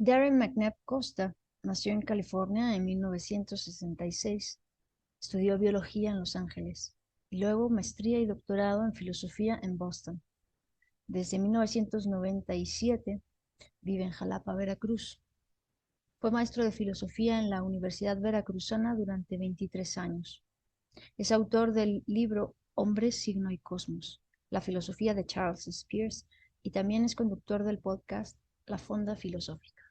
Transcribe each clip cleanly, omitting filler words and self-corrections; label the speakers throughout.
Speaker 1: Darren McNabb Costa nació en California en 1966. Estudió biología en Los Ángeles y luego maestría y doctorado en filosofía en Boston. Desde 1997 vive en Jalapa, Veracruz. Fue maestro de filosofía en la Universidad Veracruzana durante 23 años. Es autor del libro Hombre, Signo y Cosmos, la filosofía de Charles Spears, y también es conductor del podcast La Fonda Filosófica.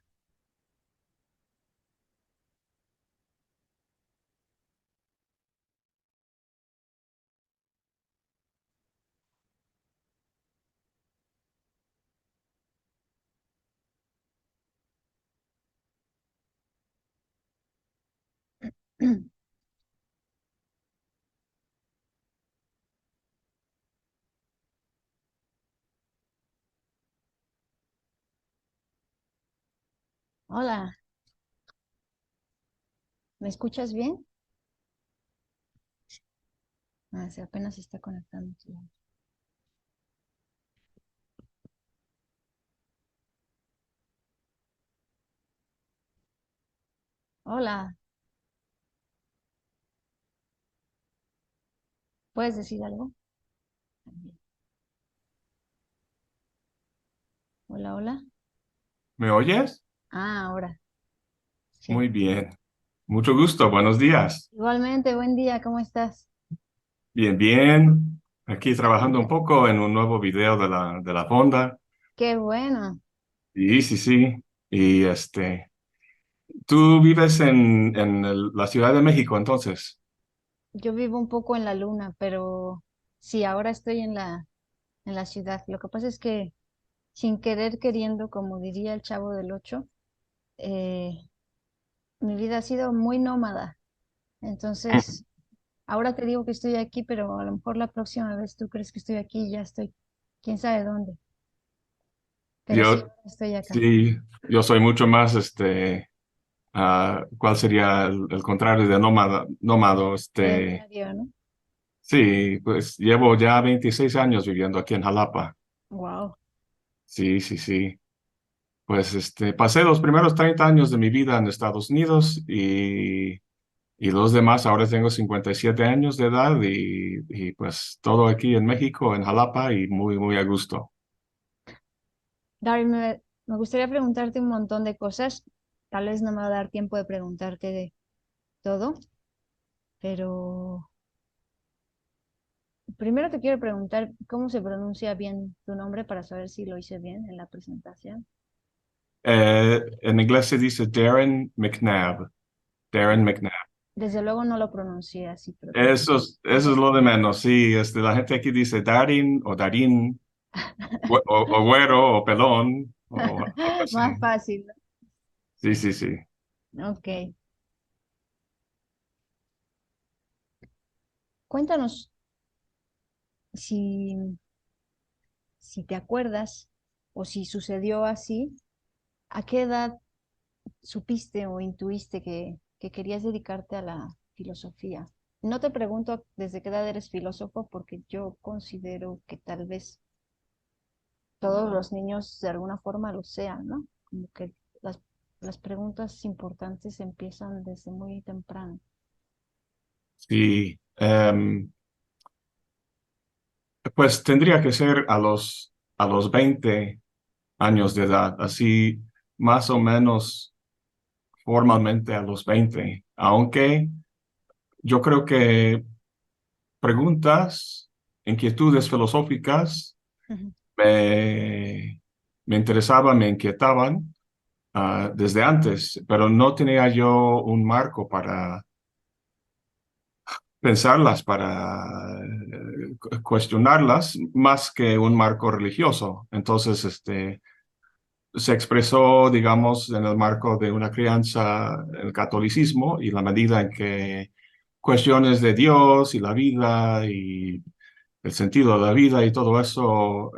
Speaker 1: Hola, ¿me escuchas bien? Se apenas se está conectando. Hola, ¿puedes decir algo? Hola, hola.
Speaker 2: ¿Me oyes?
Speaker 1: Ahora, sí.
Speaker 2: Muy bien. Mucho gusto. Buenos días.
Speaker 1: Igualmente, buen día, ¿cómo estás?
Speaker 2: Bien, bien. Aquí trabajando un poco en un nuevo video de la Fonda.
Speaker 1: Qué bueno.
Speaker 2: Sí, sí, sí. Y tú vives en la Ciudad de México, entonces.
Speaker 1: Yo vivo un poco en la luna, pero sí, ahora estoy en la ciudad. Lo que pasa es que sin querer queriendo, como diría el Chavo del Ocho, eh, mi vida ha sido muy nómada. Entonces, ahora te digo que estoy aquí, pero a lo mejor la próxima vez tú crees que estoy aquí y ya estoy, quién sabe dónde. Pero sí,
Speaker 2: Yo,
Speaker 1: ahora estoy acá.
Speaker 2: sí, yo soy mucho más, ¿cuál sería el contrario de nómado?
Speaker 1: Sedentario, ¿no?
Speaker 2: Sí, pues llevo ya 26 años viviendo aquí en Jalapa.
Speaker 1: Wow.
Speaker 2: Sí, sí, sí. Pues pasé los primeros 30 años de mi vida en Estados Unidos y los demás, ahora tengo 57 años de edad y pues todo aquí en México, en Jalapa y muy, muy a gusto.
Speaker 1: Darren, me gustaría preguntarte un montón de cosas. Tal vez no me va a dar tiempo de preguntarte de todo, pero primero te quiero preguntar cómo se pronuncia bien tu nombre para saber si lo hice bien en la presentación.
Speaker 2: En inglés se dice Darren McNabb, Darren McNabb.
Speaker 1: Desde luego no lo pronuncié así, pero
Speaker 2: Eso es lo de menos, sí. La gente aquí dice Darin o Darín, o güero o pelón o algo
Speaker 1: más
Speaker 2: así.
Speaker 1: fácil,
Speaker 2: Sí, sí, sí.
Speaker 1: ¿no? Ok. Cuéntanos si, si te acuerdas o si sucedió así, ¿a qué edad supiste o intuiste que querías dedicarte a la filosofía? No te pregunto desde qué edad eres filósofo, porque yo considero que tal vez todos los niños de alguna forma lo sean, ¿no? Como que las, las preguntas importantes empiezan desde muy temprano.
Speaker 2: Sí. Pues tendría que ser a los 20 años de edad, así más o menos formalmente a los 20, aunque yo creo que preguntas, inquietudes filosóficas
Speaker 1: Ujú.
Speaker 2: me interesaban, me inquietaban desde antes, pero no tenía yo un marco para pensarlas, para cuestionarlas, más que un marco religioso. Entonces, se expresó, digamos, en el marco de una crianza en el catolicismo y la medida en que cuestiones de Dios y la vida y el sentido de la vida y todo eso,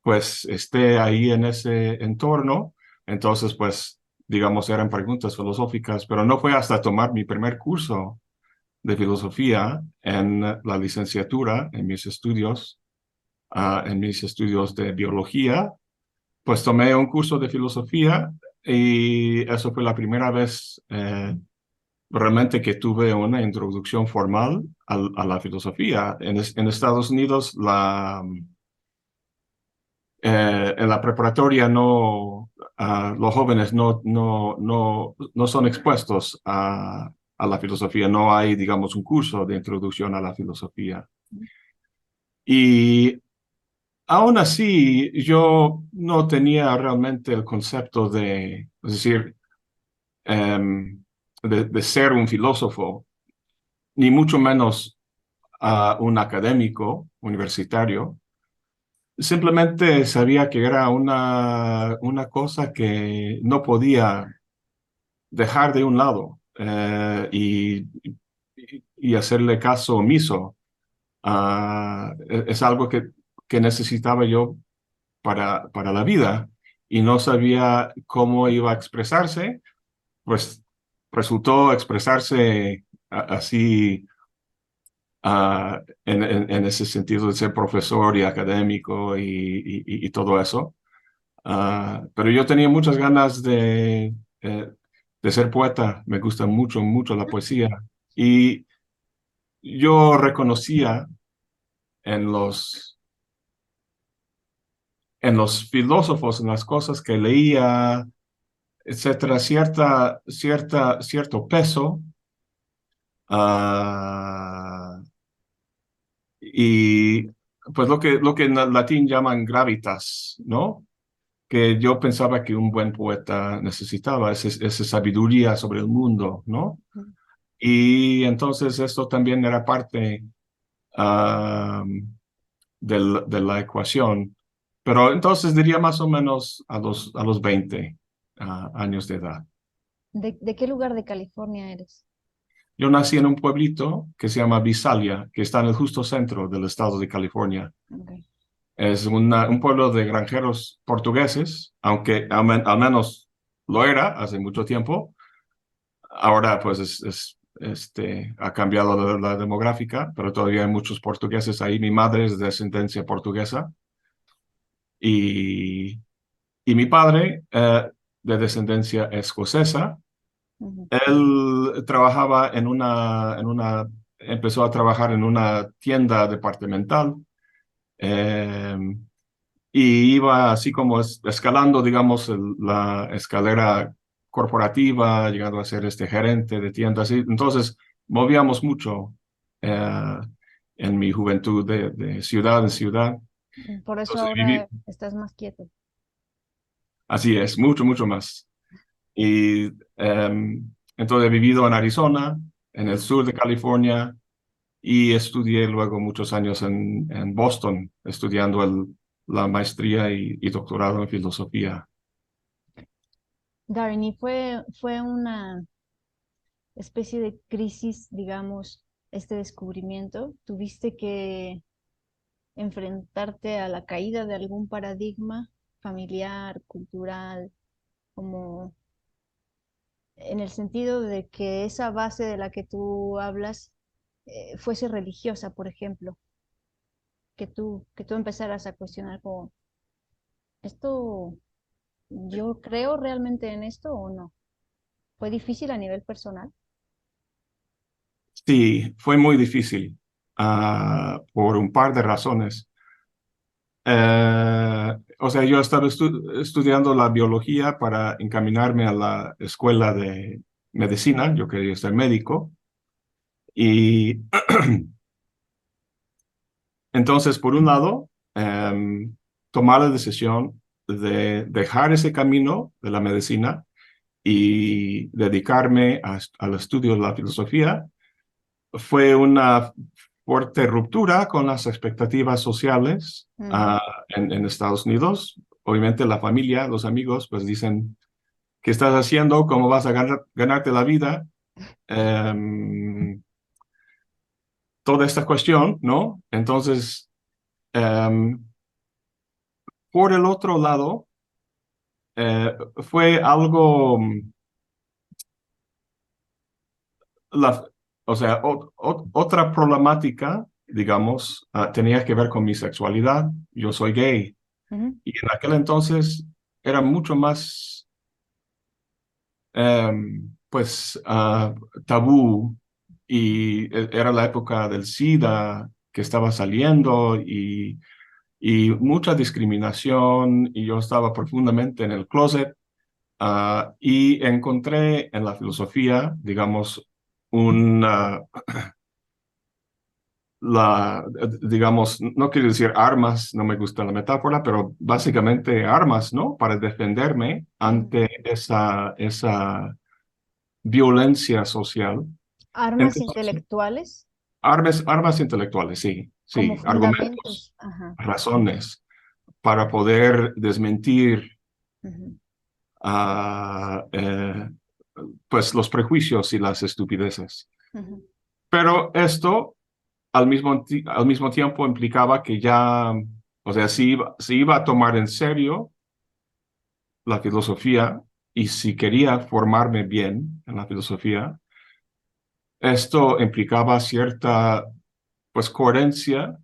Speaker 2: pues esté ahí en ese entorno. Entonces, pues, digamos, eran preguntas filosóficas, pero no fue hasta tomar mi primer curso de filosofía en la licenciatura, en mis estudios de biología, pues tomé un curso de filosofía y eso fue la primera vez realmente que tuve una introducción formal a la filosofía. En Estados Unidos, en la preparatoria los jóvenes no son expuestos a la filosofía, no hay, digamos, un curso de introducción a la filosofía. Y aún así, yo no tenía realmente el concepto es decir, de ser un filósofo, ni mucho menos un académico universitario. Simplemente sabía que era una cosa que no podía dejar de un lado y hacerle caso omiso. Es algo que necesitaba yo para la vida y no sabía cómo iba a expresarse, pues resultó expresarse así en ese sentido de ser profesor y académico y todo eso. Pero yo tenía muchas ganas de ser poeta, me gusta mucho, mucho la poesía. Y yo reconocía en los filósofos, en las cosas que leía, etcétera, cierto peso. ah, y pues lo que en latín llaman gravitas, ¿no? Que yo pensaba que un buen poeta necesitaba, esa sabiduría sobre el mundo, ¿no? Y entonces esto también era parte ah, de la ecuación. Pero entonces diría más o menos a los 20 años de edad.
Speaker 1: ¿De qué lugar de California eres?
Speaker 2: Yo nací en un pueblito que se llama Visalia, que está en el justo centro del estado de California.
Speaker 1: Okay.
Speaker 2: Es un pueblo de granjeros portugueses, aunque al menos lo era hace mucho tiempo. Ahora pues ha cambiado la demográfica, pero todavía hay muchos portugueses ahí. Mi madre es de descendencia portuguesa y, y mi padre de descendencia escocesa.
Speaker 1: Ujú.
Speaker 2: Él trabajaba empezó a trabajar en una tienda departamental eh, y iba así como escalando, digamos, la escalera corporativa, llegando a ser este gerente de tiendas. Y entonces movíamos mucho eh, en mi juventud de ciudad en ciudad.
Speaker 1: Por eso
Speaker 2: Entonces viví,
Speaker 1: ahora estás más quieto.
Speaker 2: así es, mucho, mucho más. Y entonces he vivido en Arizona, en el sur de California, y estudié luego muchos años en Boston, estudiando la maestría y doctorado en filosofía.
Speaker 1: Darren, ¿y fue una especie de crisis, digamos, este descubrimiento? ¿Tuviste que enfrentarte a la caída de algún paradigma familiar, cultural, como en el sentido de que esa base de la que tú hablas fuese religiosa, por ejemplo, que tú empezaras a cuestionar como, ¿esto yo creo realmente en esto o no? ¿Fue difícil a nivel personal?
Speaker 2: Sí, fue muy difícil por un par de razones. O sea, yo estaba estudiando la biología para encaminarme a la escuela de medicina, yo quería ser médico, y entonces, por un lado, tomar la decisión de dejar ese camino de la medicina y dedicarme al estudio de la filosofía fue una fuerte ruptura con las expectativas sociales
Speaker 1: Ujú.
Speaker 2: en Estados Unidos. Obviamente la familia, los amigos, pues dicen, ¿qué estás haciendo? ¿Cómo vas a ganarte la vida? Em, Toda esta cuestión, ¿no? Entonces, em, por el otro lado, fue algo, la, o sea, otra problemática, digamos, tenía que ver con mi sexualidad. Yo soy gay
Speaker 1: Ujú.
Speaker 2: y en aquel entonces era mucho más, pues, tabú y era la época del SIDA que estaba saliendo y mucha discriminación y yo estaba profundamente en el closet. Y encontré en la filosofía, digamos, una, digamos, no quiero decir armas, no me gusta la metáfora, pero básicamente armas, ¿no? Para defenderme
Speaker 1: Ujú.
Speaker 2: ante esa violencia social.
Speaker 1: Armas
Speaker 2: Entonces,
Speaker 1: intelectuales
Speaker 2: armas intelectuales, sí,
Speaker 1: como
Speaker 2: sí, argumentos,
Speaker 1: fundamentos. Ajá.
Speaker 2: razones para poder desmentir
Speaker 1: Ujú,
Speaker 2: ah, pues los prejuicios y las estupideces.
Speaker 1: ujú.
Speaker 2: Pero esto al mismo tiempo implicaba que ya, o sea, si iba a tomar en serio la filosofía y si quería formarme bien en la filosofía, esto implicaba cierta, pues, coherencia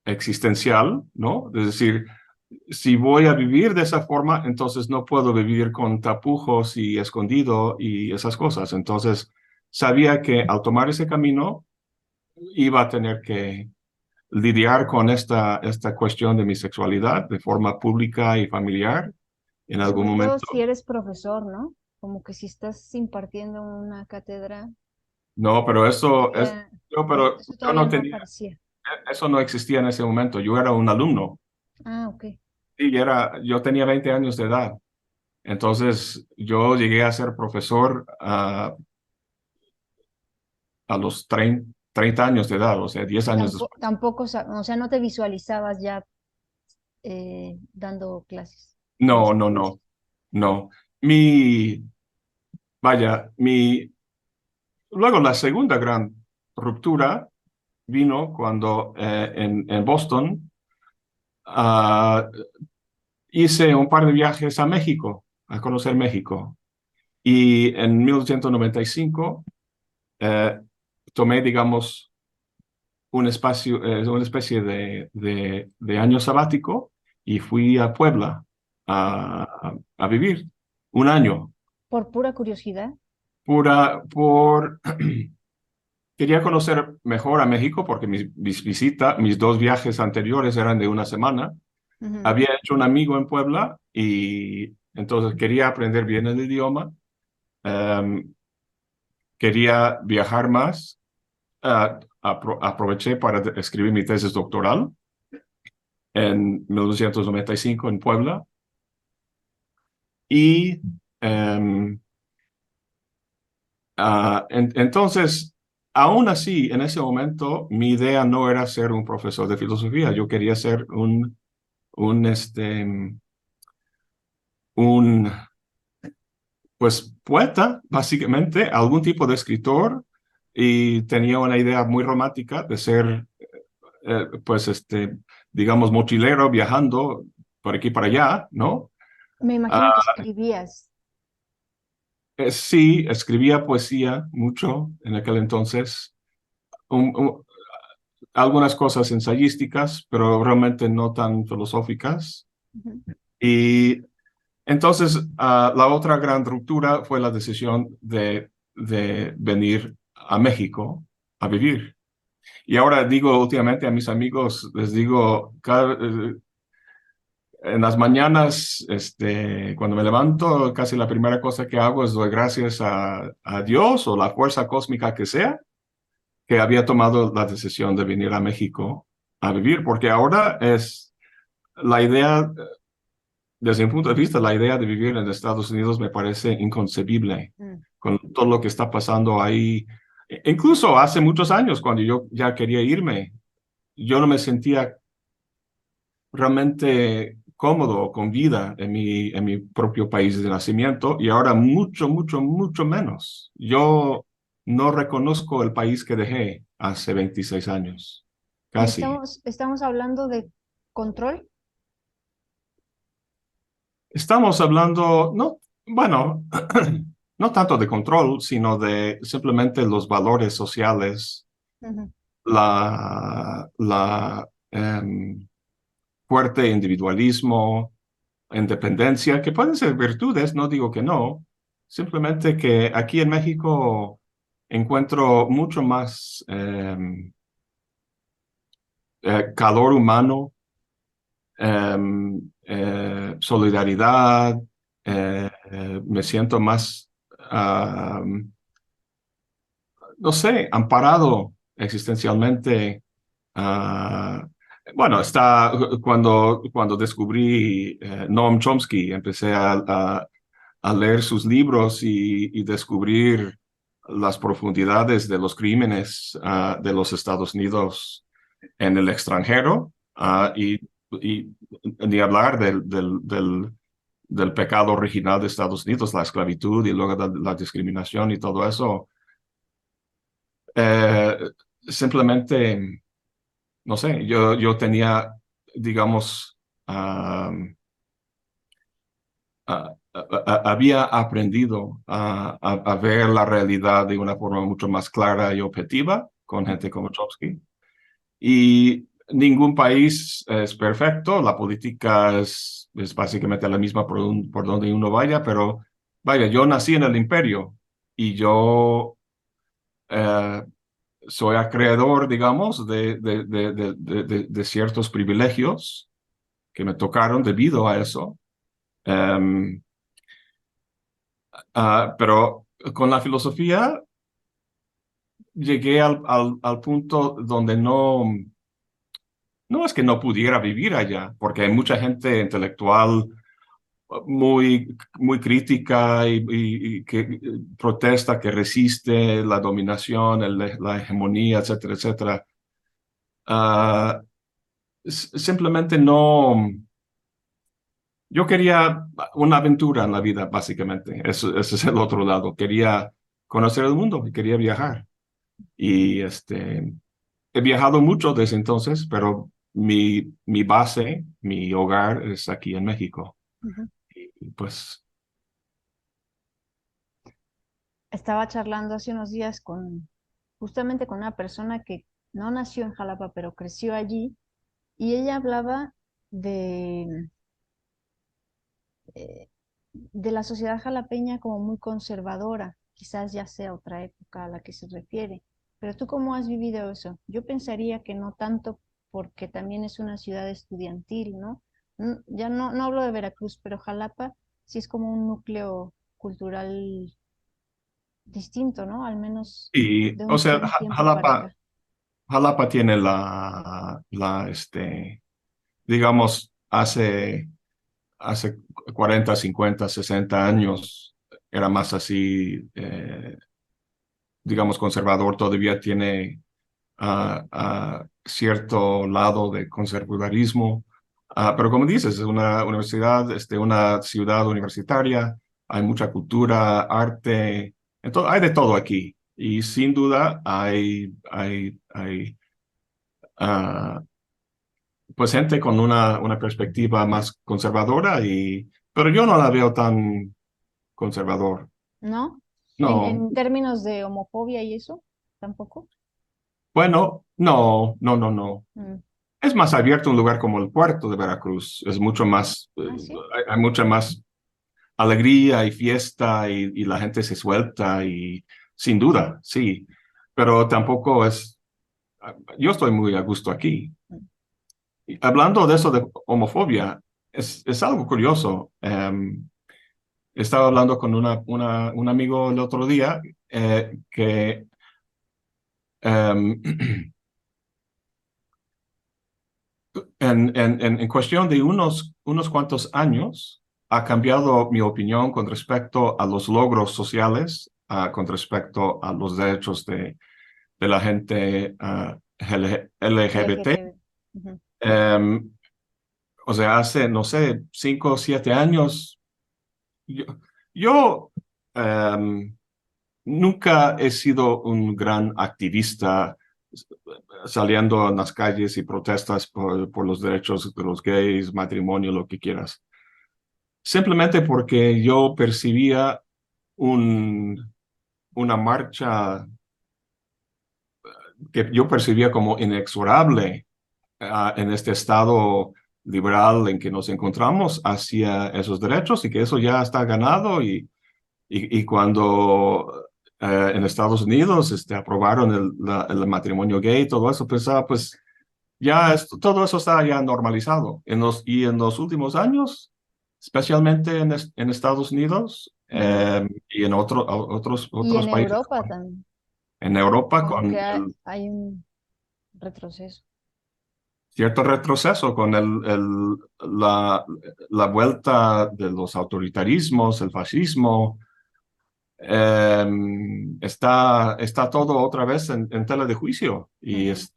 Speaker 2: existencial, ¿no? Es decir, si voy a vivir de esa forma, entonces no puedo vivir con tapujos y escondido y esas cosas. Entonces, sabía que al tomar ese camino iba a tener que lidiar con esta cuestión de mi sexualidad de forma pública y familiar en algún
Speaker 1: Sobre todo
Speaker 2: momento.
Speaker 1: si eres profesor, ¿no? Como que si estás impartiendo una cátedra,
Speaker 2: No, pero eso es,
Speaker 1: todavía,
Speaker 2: pero
Speaker 1: eso
Speaker 2: yo
Speaker 1: todavía
Speaker 2: no
Speaker 1: no
Speaker 2: tenía,
Speaker 1: aparecía.
Speaker 2: eso no existía en ese momento. Yo era un alumno
Speaker 1: Ah, ok.
Speaker 2: y yo tenía 20 años de edad. Entonces, yo llegué a ser profesor a los 30 años de edad, o sea, 10 años
Speaker 1: Tampoco,
Speaker 2: después.
Speaker 1: tampoco, o sea, no te visualizabas ya dando clases en
Speaker 2: No,
Speaker 1: ese
Speaker 2: no,
Speaker 1: entonces.
Speaker 2: no, no. Mi, vaya, luego la segunda gran ruptura vino cuando en Boston ah, hice un par de viajes a México, a conocer México. Y en 1995 eh, tomé, digamos, una especie de año sabático y fui a Puebla a vivir un año.
Speaker 1: Por pura curiosidad.
Speaker 2: Por quería conocer mejor a México porque mis dos viajes anteriores eran de una semana.
Speaker 1: Ujú.
Speaker 2: Había hecho un amigo en Puebla y entonces quería aprender bien el idioma. em, Quería viajar más. Aproveché para escribir mi tesis doctoral en 1995 en Puebla y em, entonces, aún así, en ese momento, mi idea no era ser un profesor de filosofía. Yo quería ser un, este, un, pues, poeta, básicamente, algún tipo de escritor, y tenía una idea muy romántica de ser, pues, digamos, mochilero, viajando por aquí y para allá, ¿no?
Speaker 1: Me
Speaker 2: Ah,
Speaker 1: imagino que escribías.
Speaker 2: sí, escribía poesía mucho en aquel entonces. Un- un- Algunas cosas ensayísticas, pero realmente no tan filosóficas.
Speaker 1: Ujú.
Speaker 2: Y entonces, la otra gran ruptura fue la decisión de venir a México a vivir. Y ahora digo últimamente a mis amigos, les digo, en las mañanas, cuando me levanto, casi la primera cosa que hago es doy gracias a Dios o la fuerza cósmica que sea, que había tomado la decisión de venir a México a vivir, porque ahora es la idea, desde mi punto de vista, la idea de vivir en Estados Unidos me parece inconcebible
Speaker 1: Mm.
Speaker 2: con todo lo que está pasando ahí. Incluso hace muchos años, cuando yo ya quería irme, yo no me sentía realmente cómodo con vida en mi propio país de nacimiento y ahora mucho, mucho, mucho menos. Yo no reconozco el país que dejé hace 26 años,
Speaker 1: Y
Speaker 2: casi.
Speaker 1: estamos hablando de control.
Speaker 2: Estamos hablando, no, bueno, no tanto de control, sino de simplemente los valores sociales,
Speaker 1: Ujú.
Speaker 2: la fuerte individualismo, independencia, que pueden ser virtudes, no digo que no, simplemente que aquí en México encuentro mucho más calor humano, solidaridad, me siento más, no sé, amparado existencialmente. ah, bueno, cuando descubrí Noam Chomsky, empecé a leer sus libros y descubrir las profundidades de los crímenes de los Estados Unidos en el extranjero, y ni hablar del pecado original de Estados Unidos, la esclavitud y luego la discriminación y todo eso. Eh, Simplemente, no sé, yo tenía, digamos, había aprendido a ver la realidad de una forma mucho más clara y objetiva con gente como Chomsky. Y ningún país es perfecto, la política es básicamente la misma por donde uno vaya, pero vaya, yo nací en el imperio y yo eh, soy acreedor, digamos, de ciertos privilegios que me tocaron debido a eso. Em, pero con la filosofía llegué al punto donde no es que no pudiera vivir allá, porque hay mucha gente intelectual muy crítica y que protesta, que resiste la dominación, la hegemonía, etcétera, etcétera. Ah, Simplemente no. Yo quería una aventura en la vida, básicamente. Ese es el otro lado. Quería conocer el mundo y quería viajar. Y he viajado mucho desde entonces, pero mi base, mi hogar es aquí en México.
Speaker 1: Ujú.
Speaker 2: Y pues
Speaker 1: Estaba charlando hace unos días justamente con una persona que no nació en Jalapa, pero creció allí, y ella hablaba de, eh, de la sociedad jalapeña como muy conservadora. Quizás ya sea otra época a la que se refiere. Pero ¿tú cómo has vivido eso? Yo pensaría que no tanto, porque también es una ciudad estudiantil, ¿no? Ya no hablo de Veracruz, pero Jalapa sí es como un núcleo cultural distinto, ¿no? Al menos
Speaker 2: y,
Speaker 1: de
Speaker 2: o
Speaker 1: un
Speaker 2: sea,
Speaker 1: buen tiempo para acá.
Speaker 2: Jalapa tiene digamos, hace 40, 50, 60 años era más así, digamos, conservador, todavía tiene cierto lado de conservadurismo. Pero como dices, es una universidad, una ciudad universitaria, hay mucha cultura, arte, entonces, hay de todo aquí. Y sin duda hay ah, pues gente con una perspectiva más conservadora, pero yo no la veo tan conservador.
Speaker 1: ¿No?
Speaker 2: No,
Speaker 1: En términos de homofobia y eso, tampoco.
Speaker 2: bueno, no, no, no, no.
Speaker 1: Mm.
Speaker 2: Es más abierto un lugar como el puerto de Veracruz. Es mucho más,
Speaker 1: Ah, sí.
Speaker 2: hay mucha más alegría y fiesta y la gente se suelta y sin duda, sí. Pero tampoco yo estoy muy a gusto aquí.
Speaker 1: Mm.
Speaker 2: Y hablando de eso de homofobia, es algo curioso. Estaba hablando con un amigo el otro día que em, en cuestión de unos cuantos años ha cambiado mi opinión con respecto a los logros sociales, con respecto a los derechos de la gente LGBT.
Speaker 1: LGTB. Ujú.
Speaker 2: Em, o sea, hace, no sé, 5 o 7 años, yo, yo, em, nunca he sido un gran activista saliendo en las calles y protestas por los derechos de los gays, matrimonio, lo que quieras. Simplemente porque yo percibía una marcha que yo percibía como inexorable en este estado liberal en que nos encontramos hacia esos derechos y que eso ya está ganado y cuando en Estados Unidos aprobaron el matrimonio gay, todo eso, pensaba, pues ya todo eso está ya normalizado. Y en los últimos años, especialmente en Estados Unidos
Speaker 1: Ujú.
Speaker 2: y en
Speaker 1: Y
Speaker 2: otros
Speaker 1: en
Speaker 2: países,
Speaker 1: Europa también,
Speaker 2: en Europa,
Speaker 1: como
Speaker 2: con
Speaker 1: que
Speaker 2: el
Speaker 1: hay un retroceso.
Speaker 2: cierto retroceso, con la vuelta de los autoritarismos, el fascismo. Está todo otra vez en tela de juicio y
Speaker 1: Ujú.
Speaker 2: es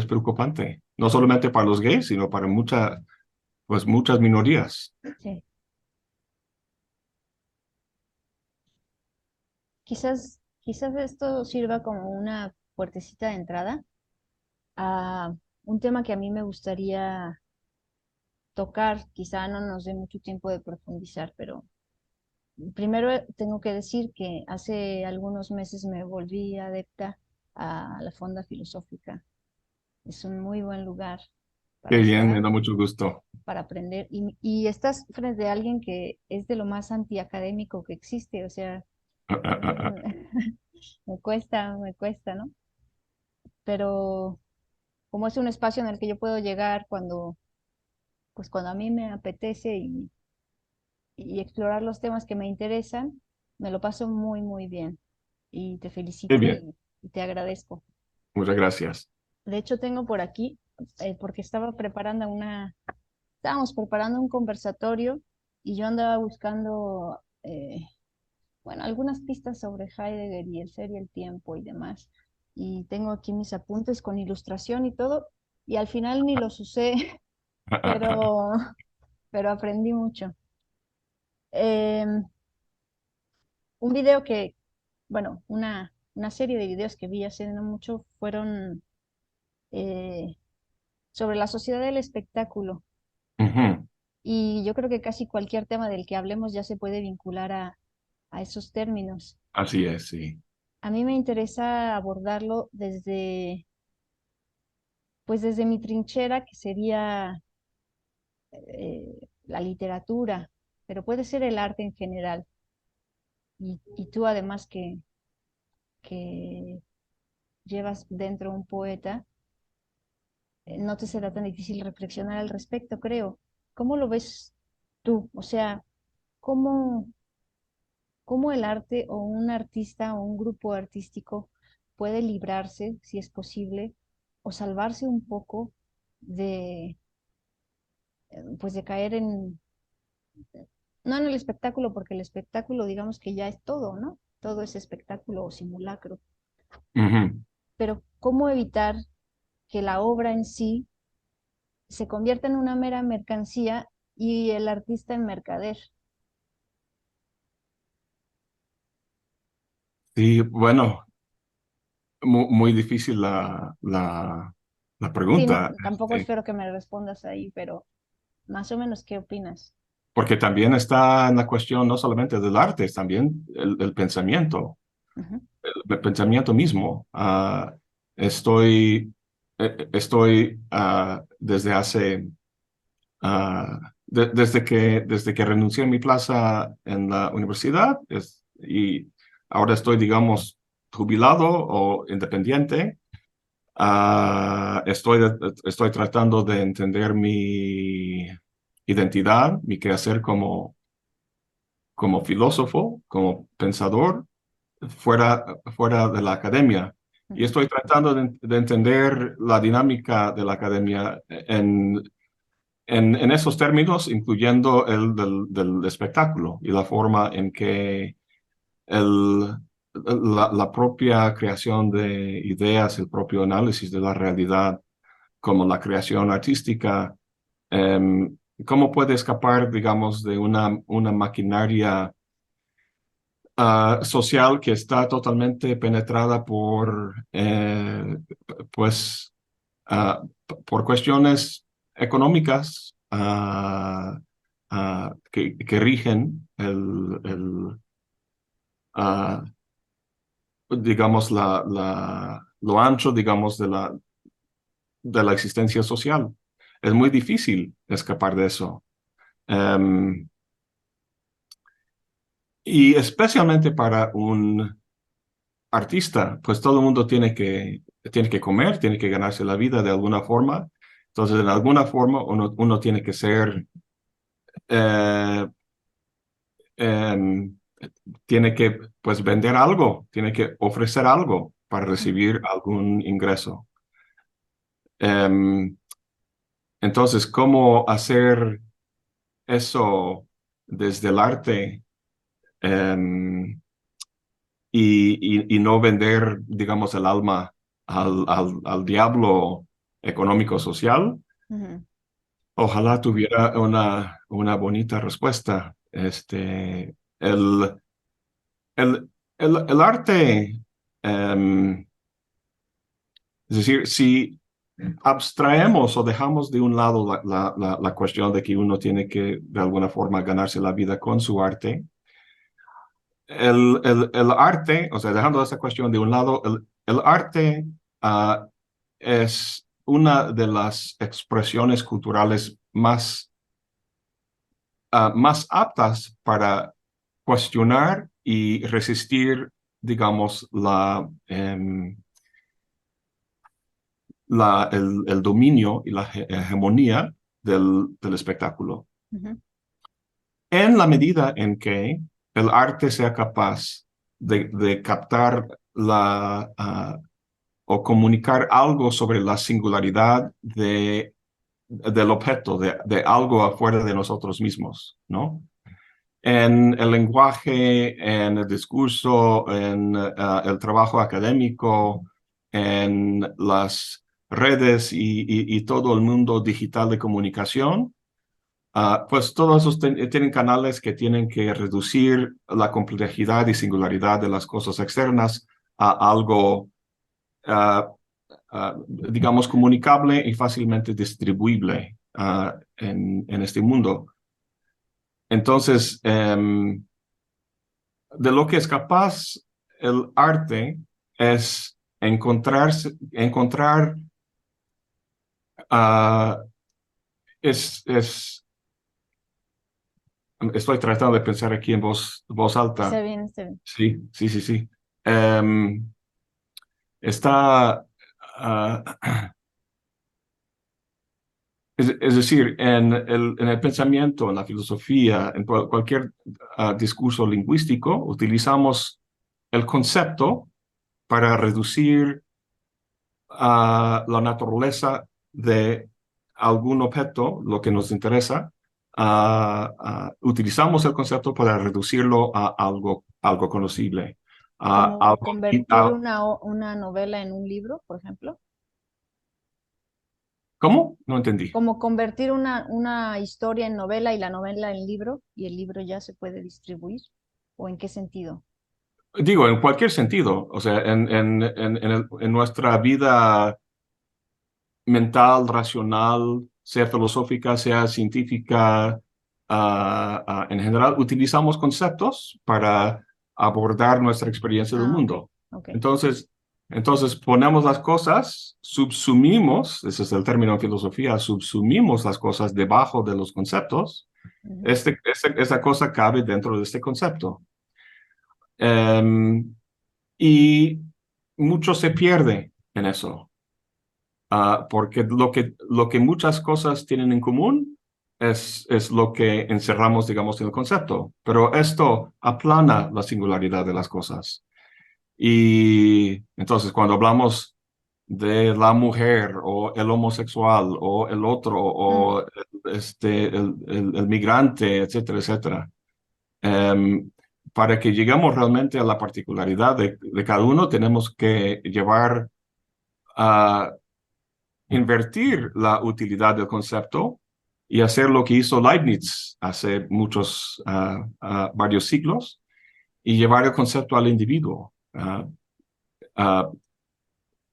Speaker 2: preocupante, no solamente para los gays, sino para pues muchas minorías.
Speaker 1: Sí. Quizás esto sirva como una puertecita de entrada a un tema que a mí me gustaría tocar. Quizá no nos dé mucho tiempo de profundizar, pero primero tengo que decir que hace algunos meses me volví adepta a la Fonda Filosófica. Es un muy buen lugar
Speaker 2: Qué
Speaker 1: para
Speaker 2: bien,
Speaker 1: estar,
Speaker 2: me da mucho gusto.
Speaker 1: para aprender. Y estás frente a alguien que es de lo más antiacadémico que existe. O sea, me cuesta, ¿no? Pero como es un espacio en el que yo puedo llegar pues cuando a mí me apetece y explorar los temas que me interesan, me lo paso muy, muy bien. Y te
Speaker 2: Qué
Speaker 1: felicito
Speaker 2: bien,
Speaker 1: y te agradezco.
Speaker 2: muchas gracias.
Speaker 1: De hecho, tengo por aquí, porque estábamos preparando un conversatorio y yo andaba buscando, bueno, algunas pistas sobre Heidegger y el ser y el tiempo y demás. Y tengo aquí mis apuntes con ilustración y todo, y al final ni los usé, pero, pero aprendí mucho. Em, un video que, bueno, una serie de videos que vi hace no mucho fueron eh, sobre la sociedad del espectáculo.
Speaker 2: Ujú,
Speaker 1: Y yo creo que casi cualquier tema del que hablemos ya se puede vincular a esos términos.
Speaker 2: así es, sí.
Speaker 1: A mí me interesa abordarlo pues desde mi trinchera, que sería la literatura, pero puede ser el arte en general. Y tú además que llevas dentro un poeta, no te será tan difícil reflexionar al respecto, creo. ¿Cómo lo ves tú? O sea, ¿cómo, cómo el arte o un artista o un grupo artístico puede librarse, si es posible, o salvarse un poco de, pues de caer no en el espectáculo, porque el espectáculo digamos que ya es todo, ¿no? Todo es espectáculo o simulacro,
Speaker 2: Ujú.
Speaker 1: pero ¿cómo evitar que la obra en sí se convierta en una mera mercancía y el artista en mercader?
Speaker 2: Sí, bueno, muy difícil la
Speaker 1: Sí, no,
Speaker 2: pregunta,
Speaker 1: tampoco espero que me respondas ahí, pero más o menos, ¿qué opinas?
Speaker 2: porque también está en la cuestión no solamente del arte, es también el pensamiento.
Speaker 1: Ujú,
Speaker 2: El pensamiento mismo. Estoy desde que renuncié a mi plaza en la universidad y ahora estoy, digamos, jubilado o independiente. Estoy tratando de entender mi identidad, mi quehacer como filósofo, como pensador fuera de la academia. Y
Speaker 1: ujú,
Speaker 2: estoy tratando de entender la dinámica de la academia en esos términos, incluyendo el del espectáculo y la forma en que el, la propia creación de ideas, el propio análisis de la realidad, como la creación artística, em, cómo puede escapar, digamos, de una maquinaria social que está totalmente penetrada pues, por cuestiones económicas que rigen ah, digamos, lo ancho, digamos, de la existencia social. es muy difícil escapar de eso. Em, y especialmente para un artista, pues todo el mundo tiene que comer, tiene que ganarse la vida de alguna forma. Entonces, en alguna forma, uno tiene que ser, eh, em, tiene que, pues, vender algo, tiene que ofrecer algo para recibir algún ingreso. Em, entonces, ¿cómo hacer eso desde el arte? em, y no vender, digamos, el alma al diablo económico-social.
Speaker 1: Ujú,
Speaker 2: Ojalá tuviera una bonita respuesta. El arte, em, es decir, si abstraemos o dejamos de un lado la cuestión de que uno tiene que, de alguna forma, ganarse la vida con su arte, el arte, o sea, dejando esa cuestión de un lado, el arte es una de las expresiones culturales más aptas para cuestionar y resistir, digamos, el dominio y la hegemonía del espectáculo.
Speaker 1: ujú.
Speaker 2: En la medida en que el arte sea capaz de captar o comunicar algo sobre la singularidad del objeto, de algo afuera de nosotros mismos, ¿no? En el lenguaje, en el discurso, en el trabajo académico, en las redes y todo el mundo digital de comunicación. Pues todos esos tienen canales que tienen que reducir la complejidad y singularidad de las cosas externas a algo, ah, digamos, comunicable y fácilmente distribuible en este mundo. Entonces, de lo que es capaz el arte es encontrar, ah, es, estoy tratando de pensar aquí en voz
Speaker 1: Está
Speaker 2: alta.
Speaker 1: bien, está bien.
Speaker 2: Sí, sí, sí, sí. Em, está, es decir, en el pensamiento, en la filosofía, en cualquier discurso lingüístico, utilizamos el concepto para reducir la naturaleza de algún objeto, lo que nos interesa. Utilizamos el concepto para reducirlo a algo conocible. a
Speaker 1: Como
Speaker 2: algo,
Speaker 1: convertir una novela en un libro, por ejemplo.
Speaker 2: ¿Cómo? No entendí.
Speaker 1: Como convertir una historia en novela y la novela en libro y el libro ya se puede distribuir. ¿O en qué sentido?
Speaker 2: Digo, en cualquier sentido, o sea, en nuestra vida mental, racional, sea filosófica, sea científica, en general, utilizamos conceptos para abordar nuestra experiencia del
Speaker 1: Ah, ok,
Speaker 2: mundo.
Speaker 1: ok.
Speaker 2: Entonces, entonces ponemos las cosas, subsumimos, ese es el término en filosofía, subsumimos las cosas debajo de los conceptos.
Speaker 1: Ujú.
Speaker 2: Esa cosa cabe dentro de este concepto. Em, y mucho se pierde en eso, porque lo que muchas cosas tienen en común es lo que encerramos, digamos, en el concepto, pero esto aplana la singularidad de las cosas. Y entonces cuando hablamos de la mujer o el homosexual o el otro
Speaker 1: Mm,
Speaker 2: o el migrante, etcétera, etcétera, em, para que lleguemos realmente a la particularidad de cada uno, tenemos que llevar a invertir la utilidad del concepto y hacer lo que hizo Leibniz hace varios siglos, y llevar el concepto al individuo. Ah,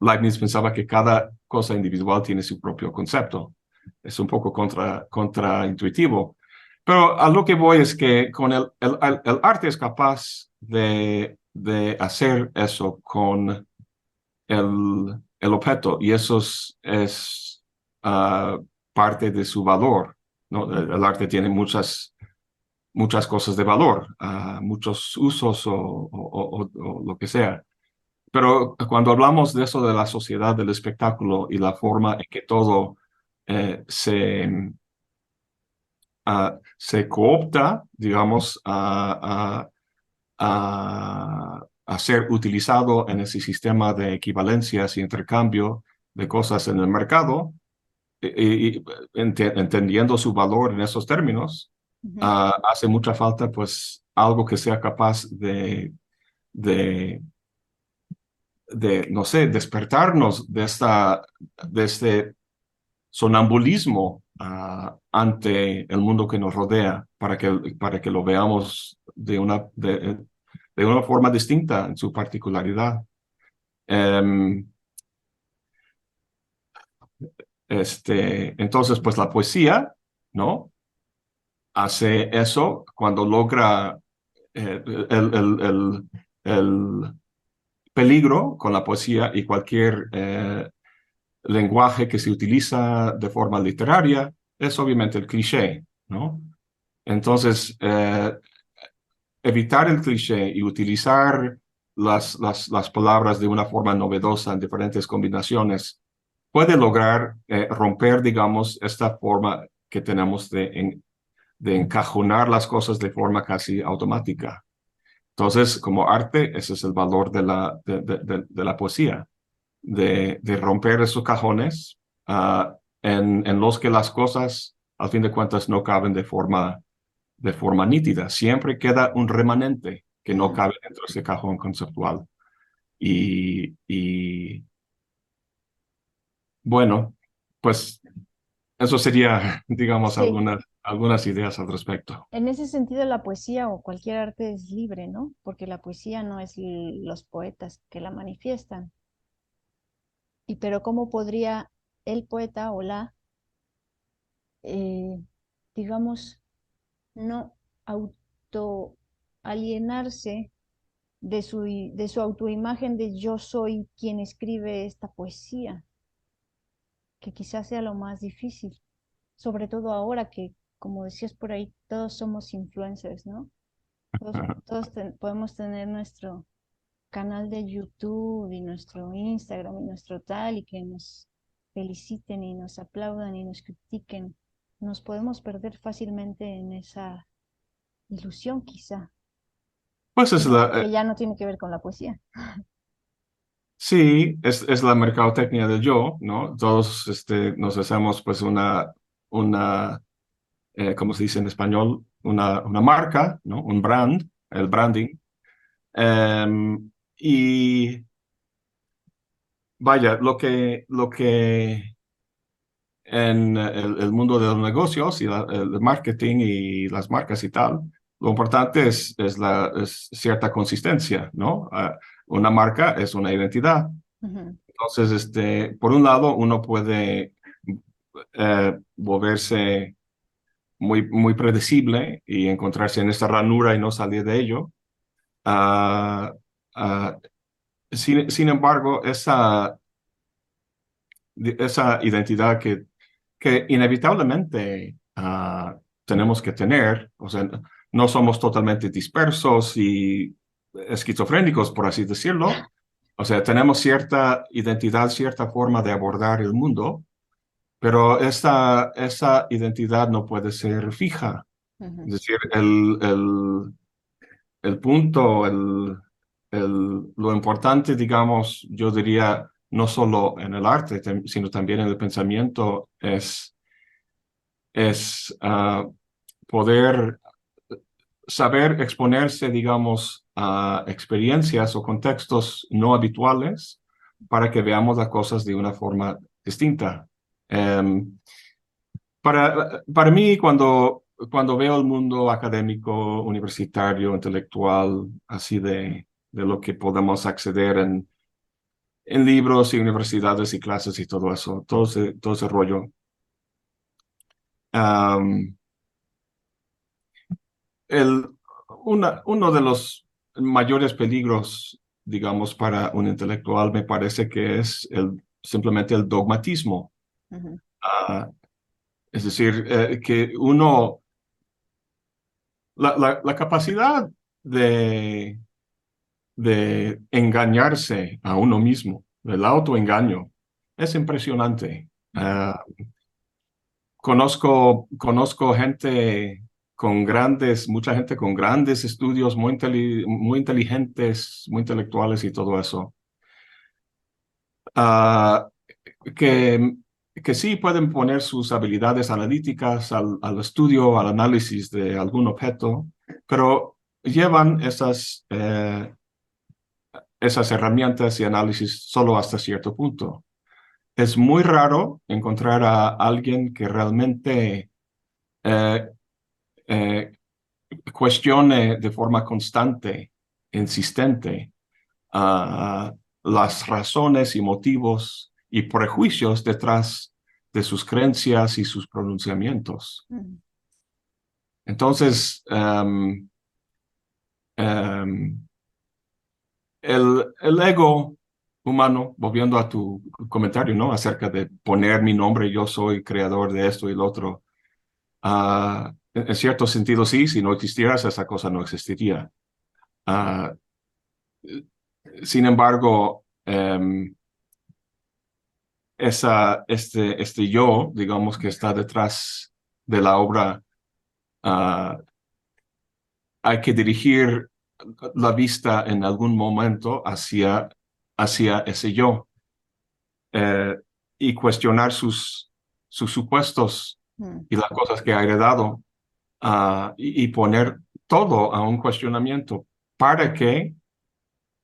Speaker 2: Leibniz pensaba que cada cosa individual tiene su propio concepto. Es un poco contraintuitivo. Pero a lo que voy es que con el arte es capaz de hacer eso con el objeto. Y eso es parte de su valor, ¿no? El arte tiene muchas cosas de valor, muchos usos o lo que sea. Pero cuando hablamos de eso de la sociedad del espectáculo y la forma en que todo se coopta, digamos, a ser utilizado en ese sistema de equivalencias y intercambio de cosas en el mercado, entendiendo su valor en esos términos,
Speaker 1: Ujú.
Speaker 2: hace mucha falta pues algo que sea capaz de, no sé, despertarnos de este sonambulismo ante el mundo que nos rodea para que lo veamos de una forma distinta en su particularidad. Em, entonces, pues la poesía, ¿no? Hace eso cuando logra el peligro con la poesía y cualquier lenguaje que se utiliza de forma literaria es obviamente el cliché, ¿no? Entonces, evitar el cliché y utilizar las palabras de una forma novedosa en diferentes combinaciones puede lograr romper, digamos, esta forma que tenemos de encajonar las cosas de forma casi automática. Entonces, como arte, ese es el valor de la poesía, de romper esos cajones en los que las cosas, al fin de cuentas, no caben de forma nítida. Siempre queda un remanente que no
Speaker 1: Ujú.
Speaker 2: cabe dentro de ese cajón conceptual. Y bueno, pues eso sería, digamos,
Speaker 1: Sí,
Speaker 2: algunas ideas al respecto.
Speaker 1: en ese sentido la poesía o cualquier arte es libre, ¿no? Porque la poesía no es los poetas que la manifiestan. Y pero ¿cómo podría el poeta o eh, digamos, no auto alienarse de su autoimagen de yo soy quien escribe esta poesía, que quizás sea lo más difícil, sobre todo ahora que, como decías por ahí, todos somos influencers, ¿no? Podemos tener nuestro canal de YouTube y nuestro Instagram y nuestro tal y que nos feliciten y nos aplaudan y nos critiquen. Nos podemos perder fácilmente en esa ilusión quizá,
Speaker 2: Pues es
Speaker 1: que ya no tiene que ver con la poesía.
Speaker 2: sí, es la mercadotecnia del yo, ¿no? Todos nos hacemos pues ¿cómo se dice en español? Una marca, ¿no? Un brand, el branding. Y vaya, lo que en el mundo de los negocios y el marketing y las marcas y tal, lo importante es cierta consistencia, ¿no? Una marca es una identidad.
Speaker 1: Ujú.
Speaker 2: Entonces, por un lado, uno puede volverse muy predecible y encontrarse en esta ranura y no salir de ello. Ah, ah, sin embargo, esa identidad que inevitablemente tenemos que tener, o sea, no somos totalmente dispersos y esquizofrénicos, por así decirlo. O sea, tenemos cierta identidad, cierta forma de abordar el mundo, pero esa identidad no puede ser fija.
Speaker 1: Ujú.
Speaker 2: Es decir, el punto, lo importante, digamos, yo diría, no solo en el arte, sino también en el pensamiento, es poder saber exponerse, digamos, a experiencias o contextos no habituales para que veamos las cosas de una forma distinta. Em, para mí, cuando veo el mundo académico, universitario, intelectual, así de lo que podemos acceder en libros y universidades y clases y todo eso, todo ese rollo, am, el, uno de los mayores peligros, digamos, para un intelectual me parece que es simplemente el dogmatismo.
Speaker 1: Ujú.
Speaker 2: Ah, Es decir, que uno, la capacidad de, de engañarse a uno mismo, el autoengaño, es impresionante. Conozco gente con mucha gente con grandes estudios, muy inteligentes, muy intelectuales y todo eso, ah, que, que sí pueden poner sus habilidades analíticas al estudio, al análisis de algún objeto, pero llevan esas herramientas y análisis solo hasta cierto punto. Es muy raro encontrar a alguien que realmente eh, eh, cuestione de forma constante, insistente, las razones y motivos y prejuicios detrás de sus creencias y sus pronunciamientos.
Speaker 1: Mm.
Speaker 2: Entonces, el ego humano, volviendo a tu comentario, ¿no? Acerca de poner mi nombre, yo soy creador de esto y lo otro. En cierto sentido, sí, si no existieras, esa cosa no existiría. Ah, Sin embargo, este yo, digamos, que está detrás de la obra, ah, hay que dirigir la vista en algún momento hacia ese yo, eh, y cuestionar sus supuestos
Speaker 1: Mm.
Speaker 2: y las cosas que ha heredado, y poner todo a un cuestionamiento para que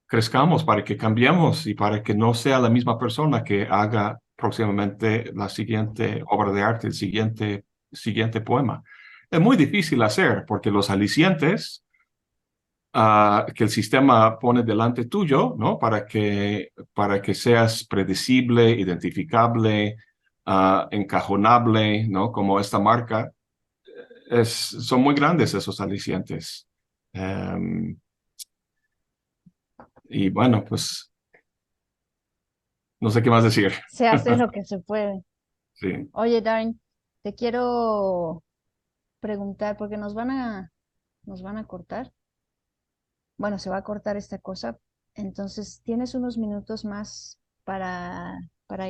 Speaker 2: crezcamos, para que cambiemos y para que no sea la misma persona que haga próximamente la siguiente obra de arte, el siguiente poema. Es muy difícil hacer porque los alicientes, que el sistema pone delante tuyo, ¿no? Para que seas predecible, identificable, encajonable, ¿no? Como esta marca, son muy grandes esos alicientes. Em, y bueno, pues no sé qué más decir.
Speaker 1: Se hace lo que se puede.
Speaker 2: Sí.
Speaker 1: Oye, Darren, te quiero preguntar, porque nos van a cortar. Bueno, se va a cortar esta cosa. Entonces, ¿tienes unos minutos más para